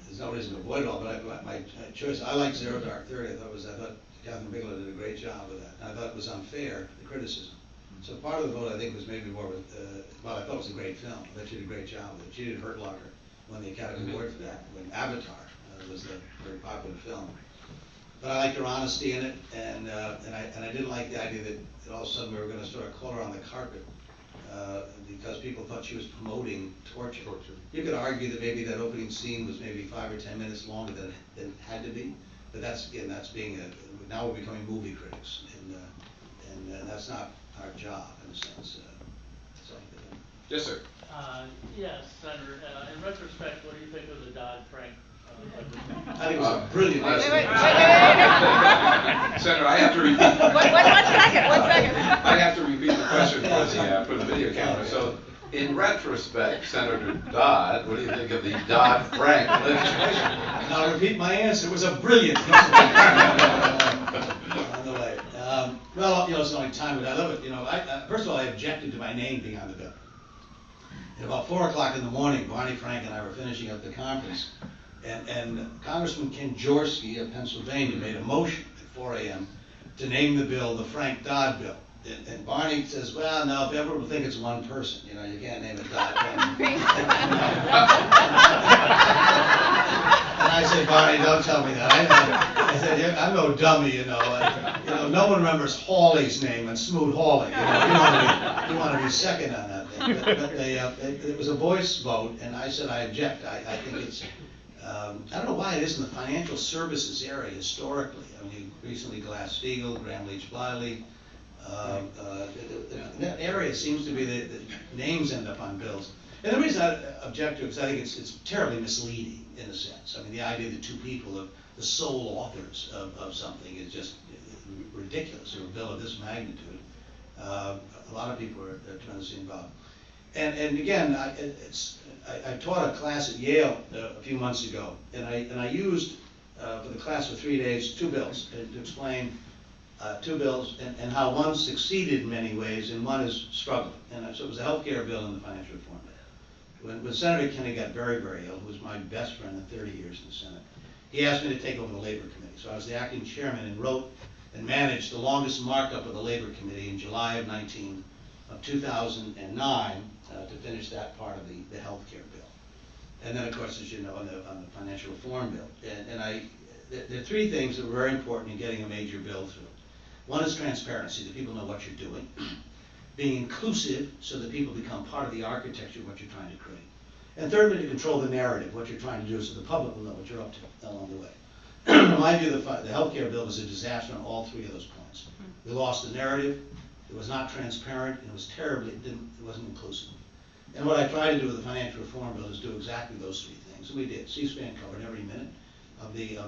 There's no reason to avoid it all, but my choice. I like Zero Dark 30. I thought Catherine Bigelow did a great job with that. And I thought it was unfair, the criticism. So part of the vote, I think, was maybe more with, well, I thought it was a great film. I thought she did a great job with it. She did Hurt Locker, won the Academy Award for that, when Avatar was a very popular film. But I liked her honesty in it, and I didn't like the idea that all of a sudden we were going to sort of call her on the carpet because people thought she was promoting torture. You could argue that maybe that opening scene was maybe 5 or 10 minutes longer than it had to be. but that's, again, that's being now we're becoming movie critics, and that's not our job in a sense. So, Yes, sir. Yes, Senator, in retrospect, what do you think of the Dodd-Frank legislation? I think it was a brilliant. Wait. Senator, I have to repeat. One second. I have to repeat the question for the video camera. So, in retrospect, Senator Dodd, what do you think of the Dodd-Frank legislation? And I'll repeat my answer. It was a brilliant. On the way. Well, it's the only time, but I love it. First of all, I objected to my name being on the bill. At about 4 o'clock in the morning, Barney Frank and I were finishing up the conference, and Congressman Ken Jaworski of Pennsylvania made a motion at 4 a.m. to name the bill the Frank Dodd bill. And Barney says, well, no, if everyone will think it's one person, you can't name it Dodd. And I said, Barney, don't tell me that. I said, I'm no dummy, no one remembers Hawley's name and Smoot Hawley. You want to be second on that thing. But it was a voice vote, and I said I object. I think it's, I don't know why it is in the financial services area historically. I mean, recently Glass-Steagall, Graham-Leach-Bliley. That area seems to be the names end up on bills. And the reason I object to it is I think it's terribly misleading in a sense. I mean, the idea that two people are the sole authors of something is just ridiculous. Or a bill of this magnitude, a lot of people are tremendously involved. And again, I taught a class at Yale a few months ago, and I used for the class for 3 days 2 bills to explain 2 bills and how one succeeded in many ways and one is struggling. And so it was the healthcare bill and the financial reform bill. When Senator Kennedy got very, very ill, who was my best friend in 30 years in the Senate, he asked me to take over the Labor Committee. So I was the acting chairman and wrote and managed the longest markup of the Labor Committee in July of 2009 to finish that part of the health care bill. And then, of course, as you know, on the financial reform bill. And there are 3 things that were very important in getting a major bill through. One is transparency, that people know what you're doing. Being inclusive, so that people become part of the architecture of what you're trying to create. And thirdly, to control the narrative, what you're trying to do, so the public will know what you're up to along the way. In my view, the healthcare bill was a disaster on all 3 of those points. We lost the narrative, it was not transparent, and it was terribly, it wasn't inclusive. And what I tried to do with the financial reform bill is do exactly those 3 things. And we did. C-SPAN covered every minute of the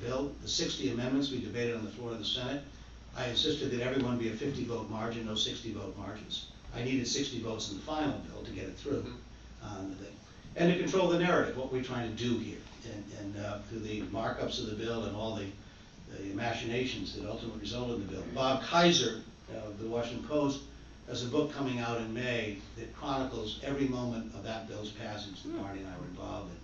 bill. The 60 amendments we debated on the floor of the Senate. I insisted that everyone be a 50-vote margin, no 60-vote margins. I needed 60 votes in the final bill to get it through on the thing. And to control the narrative, what we're trying to do here. And through the markups of the bill and all the machinations that ultimately resulted in the bill. Bob Kaiser of the Washington Post has a book coming out in May that chronicles every moment of that bill's passage that Marty and I were involved in.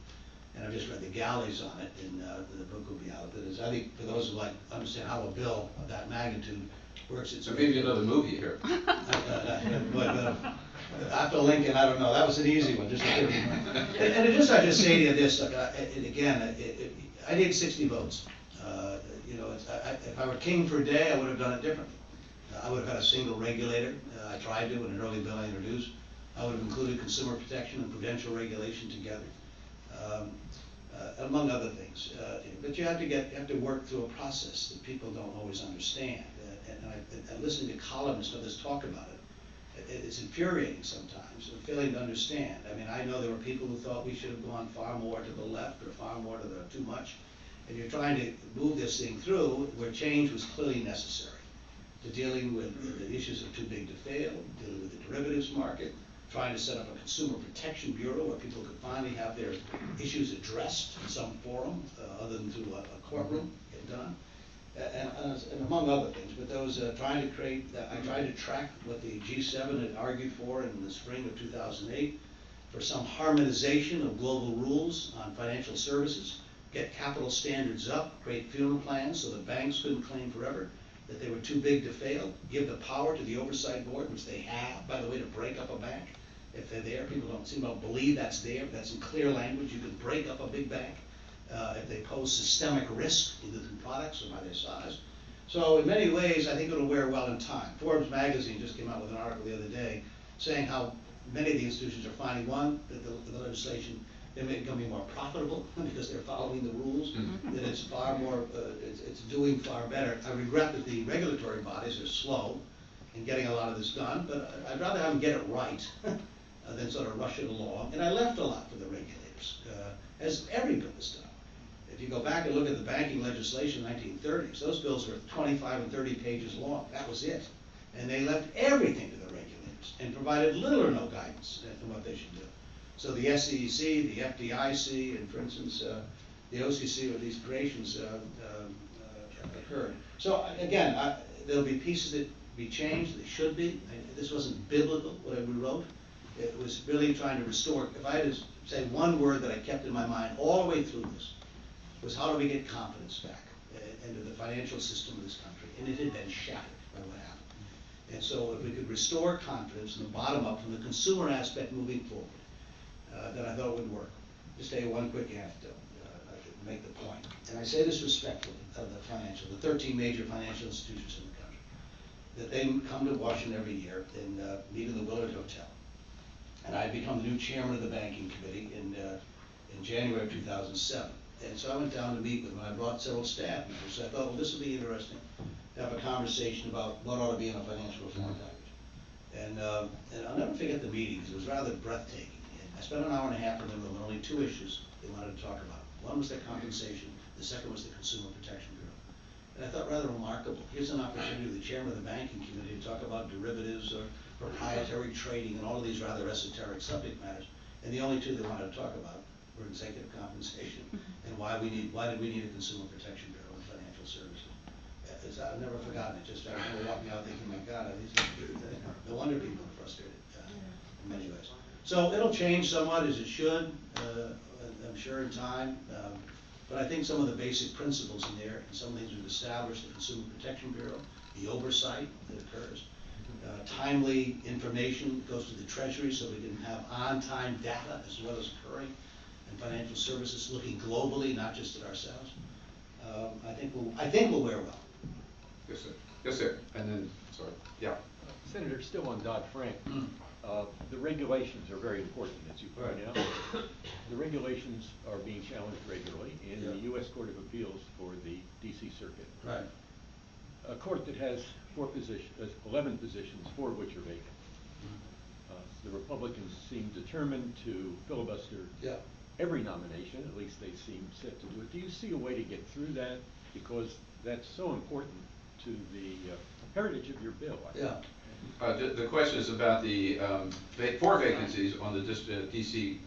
And I've just read the galleys on it, and the book will be out. But I think for those who understand how a bill of that magnitude works, it's... So maybe another movie here. After Lincoln, I don't know. That was an easy one. Just and I just say to you this, and again, I need 60 votes. If I were king for a day, I would have done it differently. I would have had a single regulator. I tried to in an early bill I introduced. I would have included consumer protection and prudential regulation together. Among other things, but you have to work through a process that people don't always understand. And listening to columnists of this talk about it, it's infuriating sometimes, failing to understand. I mean, I know there were people who thought we should have gone far more to the left or far more to the too much. And you're trying to move this thing through where change was clearly necessary. To dealing with the issues of too big to fail, dealing with the derivatives market, trying to set up a consumer protection bureau where people could finally have their issues addressed in some forum other than through a courtroom, get done, and among other things. But those trying to create, I tried to track what the G7 had argued for in the spring of 2008 for some harmonization of global rules on financial services, get capital standards up, create funeral plans so that banks couldn't claim forever that they were too big to fail, give the power to the oversight board, which they have, by the way, to break up a bank. If they're there, people don't seem to believe that's there. That's in clear language. You can break up a big bank if they pose systemic risk, either through products or by their size. So in many ways, I think it'll wear well in time. Forbes magazine just came out with an article the other day saying how many of the institutions are finding, one, that the legislation they're becoming more profitable because they're following the rules, Mhm. that it's far more, it's doing far better. I regret that the regulatory bodies are slow in getting a lot of this done, but I'd rather have them get it right than sort of rush it along. And I left a lot for the regulators, as every bill is done. If you go back and look at the banking legislation in the 1930s, those bills were 25 and 30 pages long. That was it. And they left everything to the regulators and provided little or no guidance in what they should do. So the SEC, the FDIC, and for instance, the OCC, where these creations occurred. So again, there'll be pieces that be changed, they should be. This wasn't biblical, what we wrote. It was really trying to restore. If I had to say one word that I kept in my mind all the way through this, was how do we get confidence back into the financial system of this country? And it had been shattered by what happened. And so if we could restore confidence from the bottom up, from the consumer aspect moving forward, then I thought it would work. Just tell you one quick anecdote, I could make the point. And I say this respectfully of the 13 major financial institutions in the country, that they come to Washington every year and meet in the Willard Hotel. And I become the new chairman of the banking committee in January of 2007. And so I went down to meet with them. I brought several staff members. So I thought, well, this would be interesting to have a conversation about what ought to be in a financial reform package. And I'll never forget the meeting because it was rather breathtaking. And I spent an hour and a half in the room and only two issues they wanted to talk about. One was their compensation. The second was the Consumer Protection Bureau. And I thought rather remarkable. Here's an opportunity, the chairman of the banking committee, to talk about derivatives or proprietary trading and all of these rather esoteric subject matters. And the only two they wanted to talk about were executive compensation and why did we need a Consumer Protection Bureau in financial services. I've never forgotten it. Just I remember walking out thinking, my God, no wonder people are frustrated in many ways. So it'll change somewhat as it should, I'm sure in time. But I think some of the basic principles in there and some things we've established, the Consumer Protection Bureau, the oversight that occurs, timely information goes to the Treasury so we can have on-time data as well as occurring in financial services, looking globally, not just at ourselves. I think we'll wear well. Yes, sir. Yes, sir. And then, sorry. Yeah. Senator, still on Dodd-Frank, the regulations are very important, as you point out. The regulations are being challenged regularly in the U.S. Court of Appeals for the D.C. Circuit. Right. A court that has 11 positions, 4 of which are vacant. The Republicans seem determined to filibuster every nomination, at least they seem set to do it. Do you see a way to get through that? Because that's so important to the heritage of your bill. The question is about the 4 vacancies on the D.C.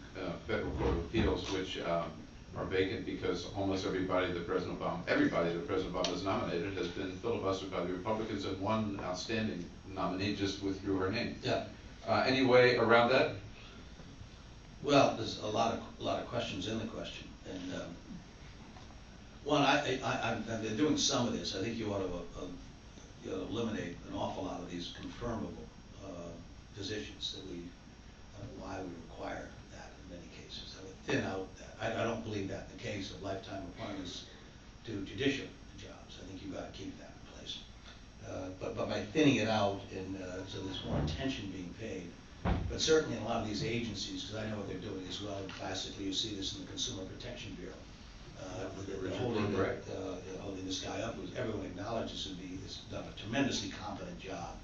Federal Court of Appeals, which are vacant because almost everybody that President Obama has nominated has been filibustered by the Republicans, and one outstanding nominee just withdrew her name. Any way around that? Well, there's a lot of questions in the question, and one, I've been doing some of this. I think you ought to eliminate an awful lot of these confirmable positions that why we require that in many cases. I would thin out that. I don't believe that in the case of lifetime appointments to judicial jobs. I think you've got to keep that in place. But by thinning it out and so there's more attention being paid. But certainly in a lot of these agencies, because I know what they're doing as well, and classically you see this in the Consumer Protection Bureau. Holding this guy up, everyone acknowledges he's done a tremendously competent job.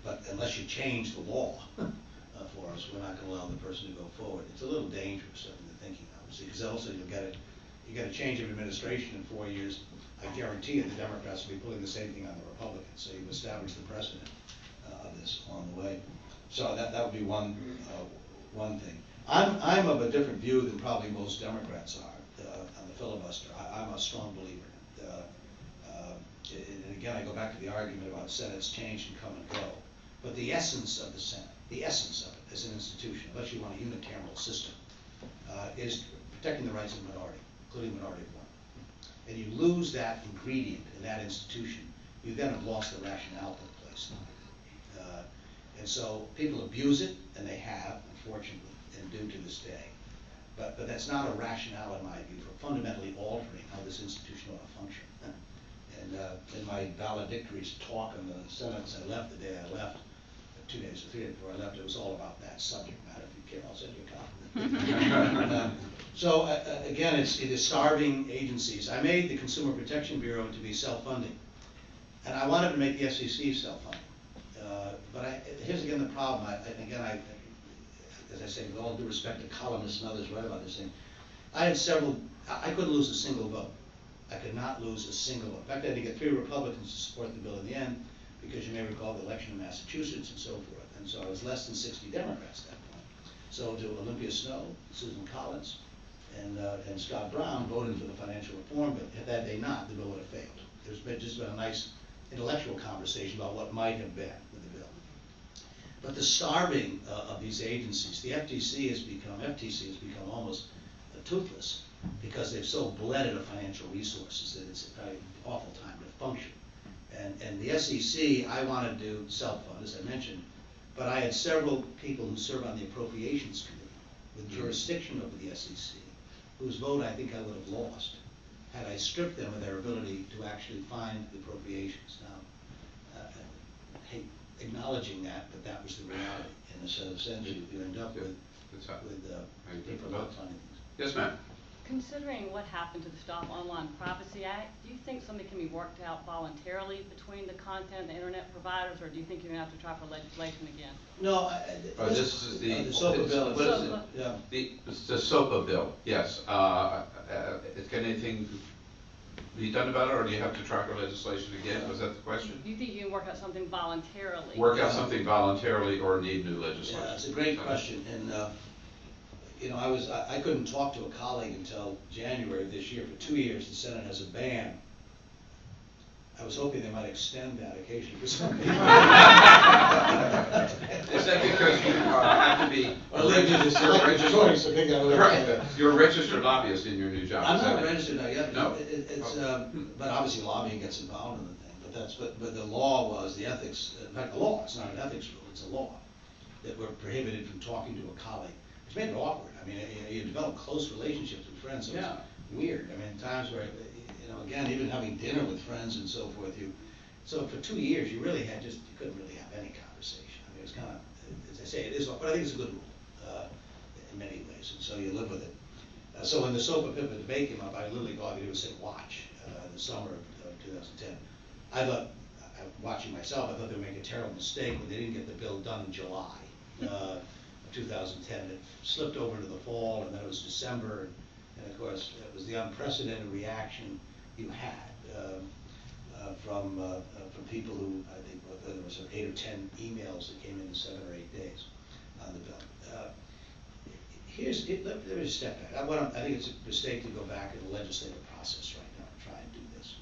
But unless you change the law for us, we're not going to allow the person to go forward. It's a little dangerous in the thinking, obviously, because also you get a change of administration in 4 years. I guarantee you the Democrats will be pulling the same thing on the Republicans. So you establish the precedent of this along the way. So that would be one thing. I'm of a different view than probably most Democrats are on the filibuster. I'm a strong believer. And again, I go back to the argument about Senate's change and come and go. But the essence of the Senate, the essence of it as an institution, unless you want a unicameral system, is protecting the rights of the minority, including minority of one. And you lose that ingredient in that institution, you then have lost the rationale of the place. And so people abuse it, and they have, unfortunately, and do to this day. But that's not a rationale, in my view, for fundamentally altering how this institution ought to function. And in my valedictory talk in the Senate as I left, the day I left, 2 days or 3 days before I left, it was all about that subject matter. If you care, I'll send you a copy. So again, it is starving agencies. I made the Consumer Protection Bureau to be self-funding, and I wanted to make the SEC self-funding. But here's again the problem. As I say, with all due respect to columnists and others who write about this thing, I couldn't lose a single vote. I could not lose a single vote. In fact, I had to get 3 Republicans to support the bill in the end, because you may recall the election in Massachusetts and so forth. And so I was less than 60 Democrats at that point. So to Olympia Snow, Susan Collins, and Scott Brown voted for the financial reform bill. Had they not, the bill would have failed. There's just been a nice intellectual conversation about what might have been with the bill. But the starving of these agencies, the FTC has become almost toothless, because they've so bled into financial resources that it's an awful time to function. And the SEC, I wanted to self-fund, as I mentioned, but I had several people who serve on the Appropriations Committee with jurisdiction over the SEC, whose vote I think I would have lost had I stripped them of their ability to actually find the appropriations. Now, I hate acknowledging that, but that was the reality. In a sense, you end up with people not finding things. Yes, ma'am. Considering what happened to the Stop Online Privacy Act, do you think something can be worked out voluntarily between the content and the internet providers, or do you think you're going to have to try for legislation again? No, This is the SOPA bill. what is it? SOPA. Yeah. The SOPA bill, yes. Can anything be done about it, or do you have to try for legislation again? Was that the question? Do you think you can work out something voluntarily? Work out something voluntarily or need new legislation? Yeah, it's a great question. And you know, I couldn't talk to a colleague until January of this year. For 2 years, the Senate has a ban. I was hoping they might extend that occasionally for something. Is that because you have to be you're a registered lobbyist in your new job? I'm not registered now yet. No. But obviously lobbying gets involved in the thing. But the law was the ethics. In fact, the law. It's not an ethics rule. It's a law that we're prohibited from talking to a colleague. It's made it awkward. I mean, you develop close relationships with friends. So Yeah. It's weird. I mean, times where, you know, again, even having dinner with friends and so forth, so for 2 years, you couldn't really have any conversation. I mean, it was kind of, as I say, it is, but I think it's a good rule in many ways, and so you live with it. So when the SOPA PIPA debate came up, I literally all I could do was sit and watch in the summer of 2010. I thought, watching myself, I thought they would make a terrible mistake when they didn't get the bill done in July of 2010. It slipped over into the fall, and then it was December, and of course, it was the unprecedented reaction you had from people who, I think, there was 8 or 10 emails that came in 7 or 8 days on the bill. Let me just step back. I think it's a mistake to go back in the legislative process right now and try and do this.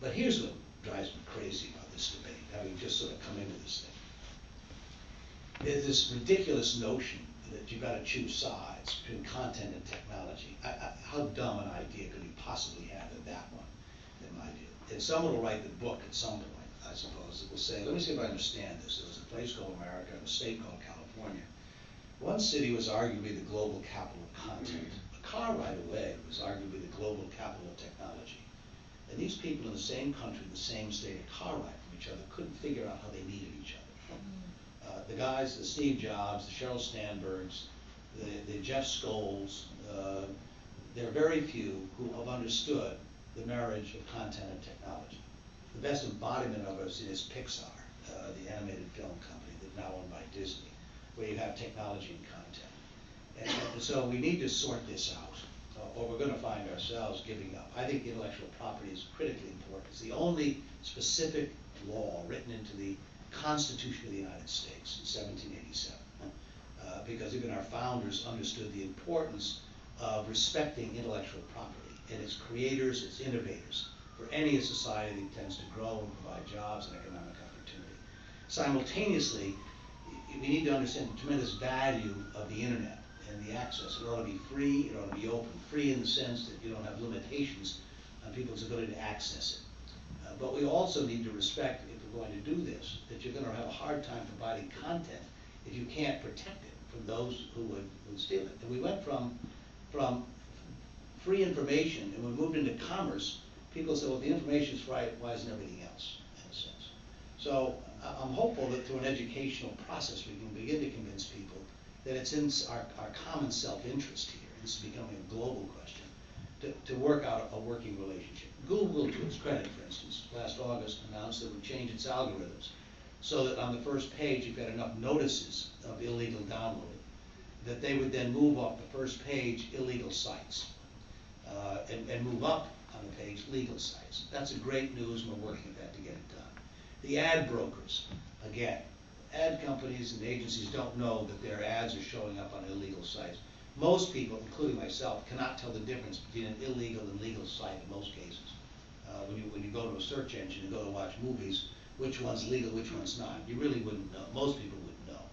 But here's what drives me crazy about this debate, having just sort of come into this thing. There's this ridiculous notion that you've got to choose sides between content and technology. How dumb an idea could you possibly have in that one, in my view? And someone will write the book at some point, I suppose, that will say, let me see if I understand this. There was a place called America and a state called California. One city was arguably the global capital of content. A car ride away was arguably the global capital of technology. And these people in the same country, the same state, a car ride from each other, couldn't figure out how they needed each other. The guys, the Steve Jobs, the Sheryl Sandbergs, the Jeff Scholes, there are very few who have understood the marriage of content and technology. The best embodiment of it is Pixar, the animated film company that's now owned by Disney, where you have technology and content. And so we need to sort this out, or we're going to find ourselves giving up. I think intellectual property is critically important. It's the only specific law written into the Constitution of the United States in 1787, because even our founders understood the importance of respecting intellectual property and its creators, its innovators, for any society that intends to grow and provide jobs and economic opportunity. Simultaneously, we need to understand the tremendous value of the internet and the access. It ought to be free, it ought to be open. Free in the sense that you don't have limitations on people's ability to access it. But we also need to respect, if we're going to do this, that you're going to have a hard time providing content if you can't protect it from those who would steal it. And we went from free information, and we moved into commerce. People said, well, if the information is right, why isn't everything else, in a sense? So I'm hopeful that through an educational process, we can begin to convince people that it's in our common self-interest here, this is becoming a global question, to work out a working relationship. Google, to its credit, for instance, last August announced that it would change its algorithms so that on the first page, you've got enough notices of illegal downloading, that they would then move off the first page illegal sites, and move up on the page legal sites. That's a great news, and we're working at that to get it done. The ad brokers, again, ad companies and agencies don't know that their ads are showing up on illegal sites. Most people, including myself, cannot tell the difference between an illegal and legal site in most cases. When you go to a search engine and go to watch movies, which one's legal, which one's not, you really wouldn't know. Most people wouldn't know.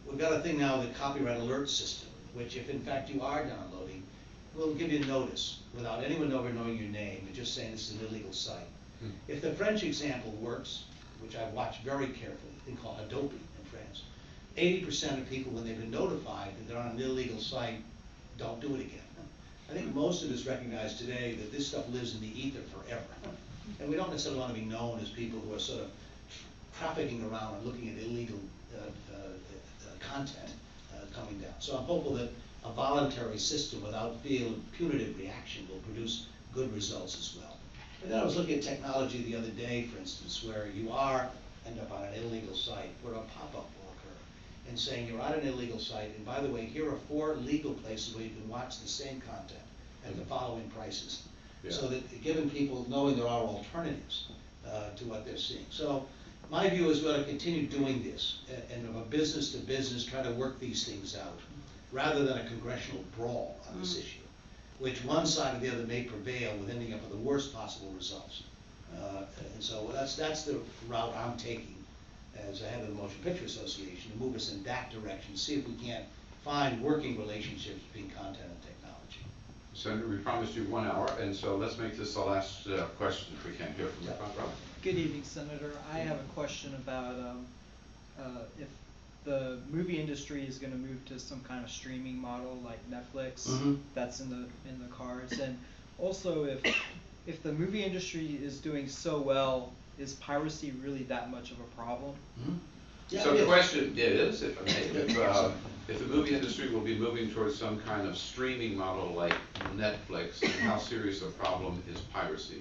We've got a thing now, the copyright alert system, which if in fact you are downloading, will give you notice without anyone ever knowing your name and just saying this is an illegal site. If the French example works, which I've watched very carefully, a thing called Adobe in France, 80% of people, when they've been notified that they're on an illegal site, don't do it again. I think most of us recognize today that this stuff lives in the ether forever. And we don't necessarily want to be known as people who are sort of trafficking around and looking at illegal content coming down. So I'm hopeful that a voluntary system without punitive reaction will produce good results as well. And then I was looking at technology the other day, for instance, where you end up on an illegal site, where a pop-up will occur, and saying you're on an illegal site, and by the way, here are 4 legal places where you can watch the same content at the following prices. Yeah. So that giving people, knowing there are alternatives to what they're seeing. So my view is we ought to continue doing this, and from a business to business, try to work these things out, rather than a congressional brawl on this issue, which one side or the other may prevail with ending up with the worst possible results. And so that's the route I'm taking as a head of the Motion Picture Association, to move us in that direction, see if we can't find working relationships between content and technology. Senator, we promised you 1 hour, and so let's make this the last question if we can hear from the front row. Good evening, Senator. I have a question about if the movie industry is going to move to some kind of streaming model like Netflix. That's in the cards, and also if the movie industry is doing so well, is piracy really that much of a problem? Yeah, so the question is, if I may, if the movie industry will be moving towards some kind of streaming model like Netflix, and how serious a problem is piracy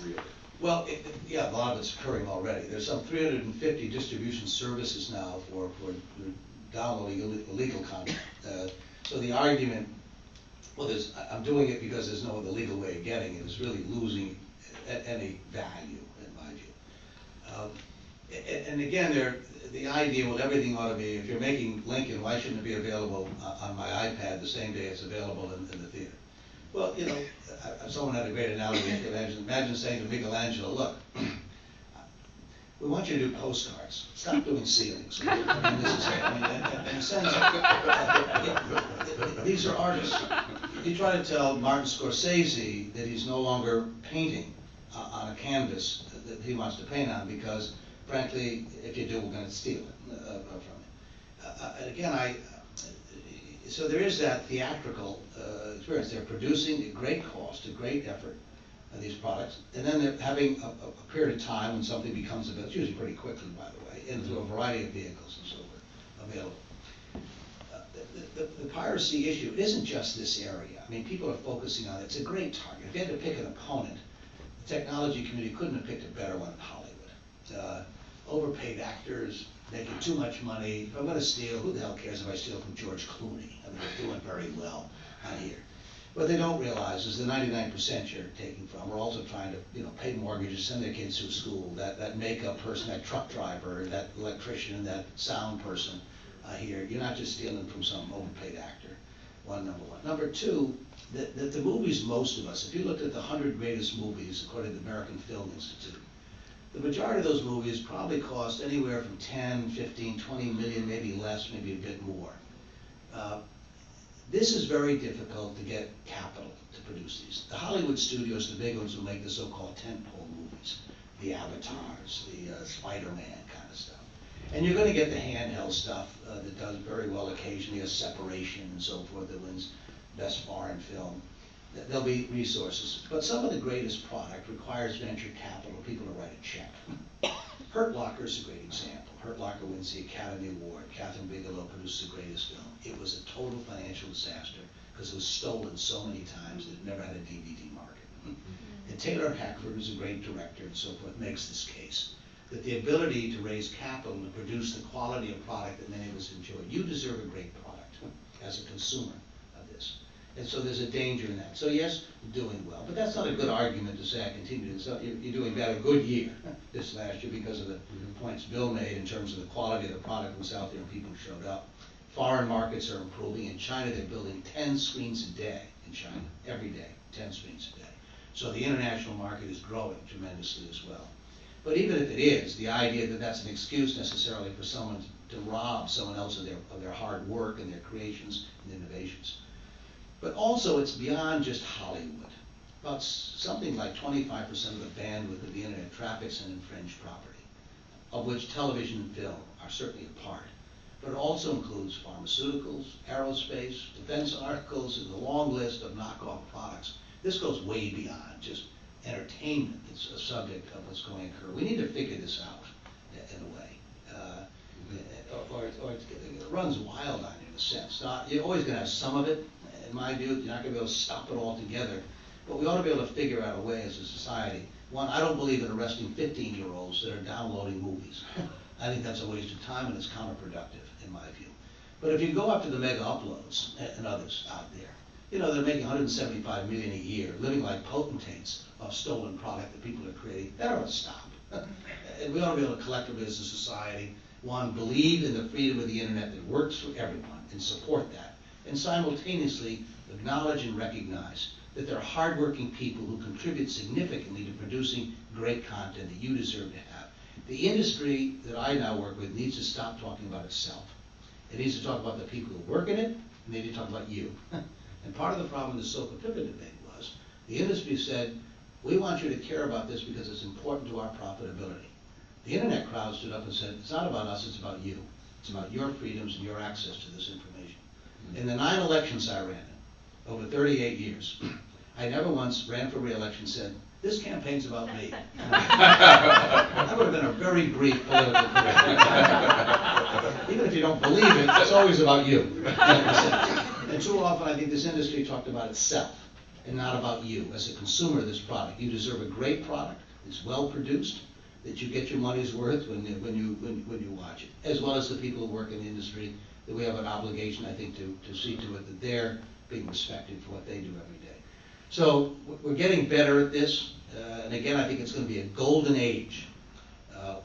really? Well, yeah, a lot of it's occurring already. There's some 350 distribution services now for downloading illegal content. So the argument, well, I'm doing it because there's no other legal way of getting it, is really losing any value, in my view. And again, the idea, well, everything ought to be, if you're making Lincoln, why shouldn't it be available on my iPad the same day it's available in the theater? Well, you know, someone had a great analogy. Imagine saying to Michelangelo, look, we want you to do postcards. Stop doing ceilings. I mean, this is, in a sense, these are artists. You try to tell Martin Scorsese that he's no longer painting on a canvas that he wants to paint on because, frankly, if you do, we're going to steal it from him. And again, so there is that theatrical experience. They're producing at great cost, at great effort, these products, and then they're having a period of time when something becomes available, it's usually pretty quickly, by the way, and through a variety of vehicles and so forth, available. The piracy issue isn't just this area. I mean, people are focusing on it. It's a great target. If you had to pick an opponent, the technology community couldn't have picked a better one in Hollywood. Overpaid actors, making too much money. If I'm going to steal, who the hell cares if I steal from George Clooney? I mean, they're doing very well on here. What they don't realize is the 99% you're taking from are also trying to, pay mortgages, send their kids through school. That makeup person, that truck driver, that electrician, that sound person here. You're not just stealing from some overpaid actor. Number one. Number two, the movies, most of us, if you looked at the 100 greatest movies according to the American Film Institute, the majority of those movies probably cost anywhere from 10, 15, 20 million, maybe less, maybe a bit more. This is very difficult to get capital to produce these. The Hollywood studios, the big ones, will make the so-called tentpole movies, the Avatars, the Spider-Man kind of stuff. And you're going to get the handheld stuff that does very well occasionally, a Separation and so forth that wins Best Foreign Film. There'll be resources. But some of the greatest product requires venture capital, people to write a check. Hurt Locker is a great example. Hurt Locker wins the Academy Award. Catherine Bigelow produces the greatest film. It was a total financial disaster because it was stolen so many times that it never had a DVD market. And Taylor Hackford, who's a great director and so forth, makes this case that the ability to raise capital and produce the quality of product that many of us enjoy, you deserve a great product as a consumer of this. And so there's a danger in that. So yes, you're doing well, but that's not a good argument to say I continue to. So you're doing got a good year this last year because of the points Bill made in terms of the quality of the product was out there and people showed up. Foreign markets are improving. In China, they're building 10 screens a day in China, every day, 10 screens a day. So the international market is growing tremendously as well. But even if it is, the idea that that's an excuse necessarily for someone to rob someone else of their hard work and their creations and innovations. But also it's beyond just Hollywood. About something like 25% of the bandwidth of the internet traffics in infringed property, of which television and film are certainly a part. But it also includes pharmaceuticals, aerospace, defense articles, and a long list of knockoff products. This goes way beyond just entertainment. It's a subject of what's going to occur. We need to figure this out in a way. Or it runs wild on you in a sense. You're always going to have some of it. In my view, you're not going to be able to stop it altogether. But we ought to be able to figure out a way as a society. One, I don't believe in arresting 15-year-olds that are downloading movies. I think that's a waste of time and it's counterproductive in my view. But if you go after the mega uploads and others out there, you know, they're making 175 million a year, living like potentates of stolen product that people are creating. That ought to stop. And we ought to be able to collectively as a society, one, believe in the freedom of the internet that works for everyone and support that. And simultaneously acknowledge and recognize that there are hardworking people who contribute significantly to producing great content that you deserve to have. The industry that I now work with needs to stop talking about itself. It needs to talk about the people who work in it, and they need to talk about you. And part of the problem in the Soka Pippin debate was the industry said, we want you to care about this because it's important to our profitability. The internet crowd stood up and said, it's not about us, it's about you. It's about your freedoms and your access to this information. In the 9 elections I ran in, over 38 years, I never once ran for re-election and said, this campaign's about me. That would have been a very brief political career. Even if you don't believe it, it's always about you. And too often I think this industry talked about itself and not about you as a consumer of this product. You deserve a great product that's well produced, that you get your money's worth when you watch it, as well as the people who work in the industry, that we have an obligation, I think, to see to it that they're being respected for what they do every day. So we're getting better at this, and again, I think it's going to be a golden age.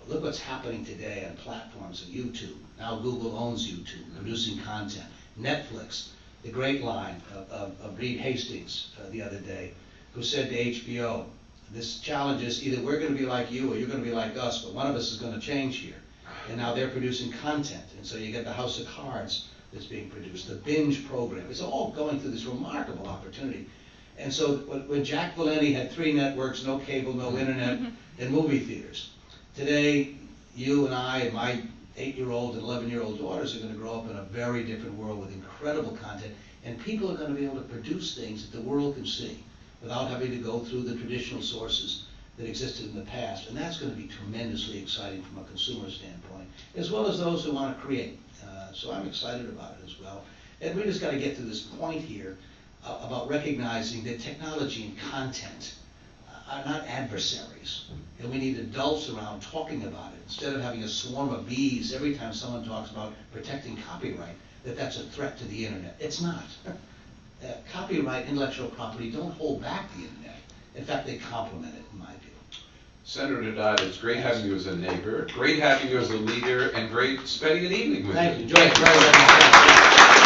Look what's happening today on platforms like YouTube. Now Google owns YouTube, producing content. Netflix, the great line of Reed Hastings the other day, who said to HBO, this challenge is either we're going to be like you or you're going to be like us, but one of us is going to change here. And now they're producing content, and so you get the House of Cards that's being produced, the binge program. It's all going through this remarkable opportunity. And so when Jack Valenti had 3 networks, no cable, no internet, and movie theaters, today you and I and my 8-year-old and 11-year-old daughters are going to grow up in a very different world with incredible content, and people are going to be able to produce things that the world can see without having to go through the traditional sources that existed in the past. And that's going to be tremendously exciting from a consumer standpoint, as well as those who want to create. So I'm excited about it as well. And we just got to get to this point here about recognizing that technology and content are not adversaries. And we need adults around talking about it, instead of having a swarm of bees every time someone talks about protecting copyright, that's a threat to the internet. It's not. Copyright, intellectual property don't hold back the internet. In fact, they complement it, in my view. Senator Dodd, it's great having you as a neighbor, great having you as a leader, and great spending an evening with you. Thank you. Enjoy it very much.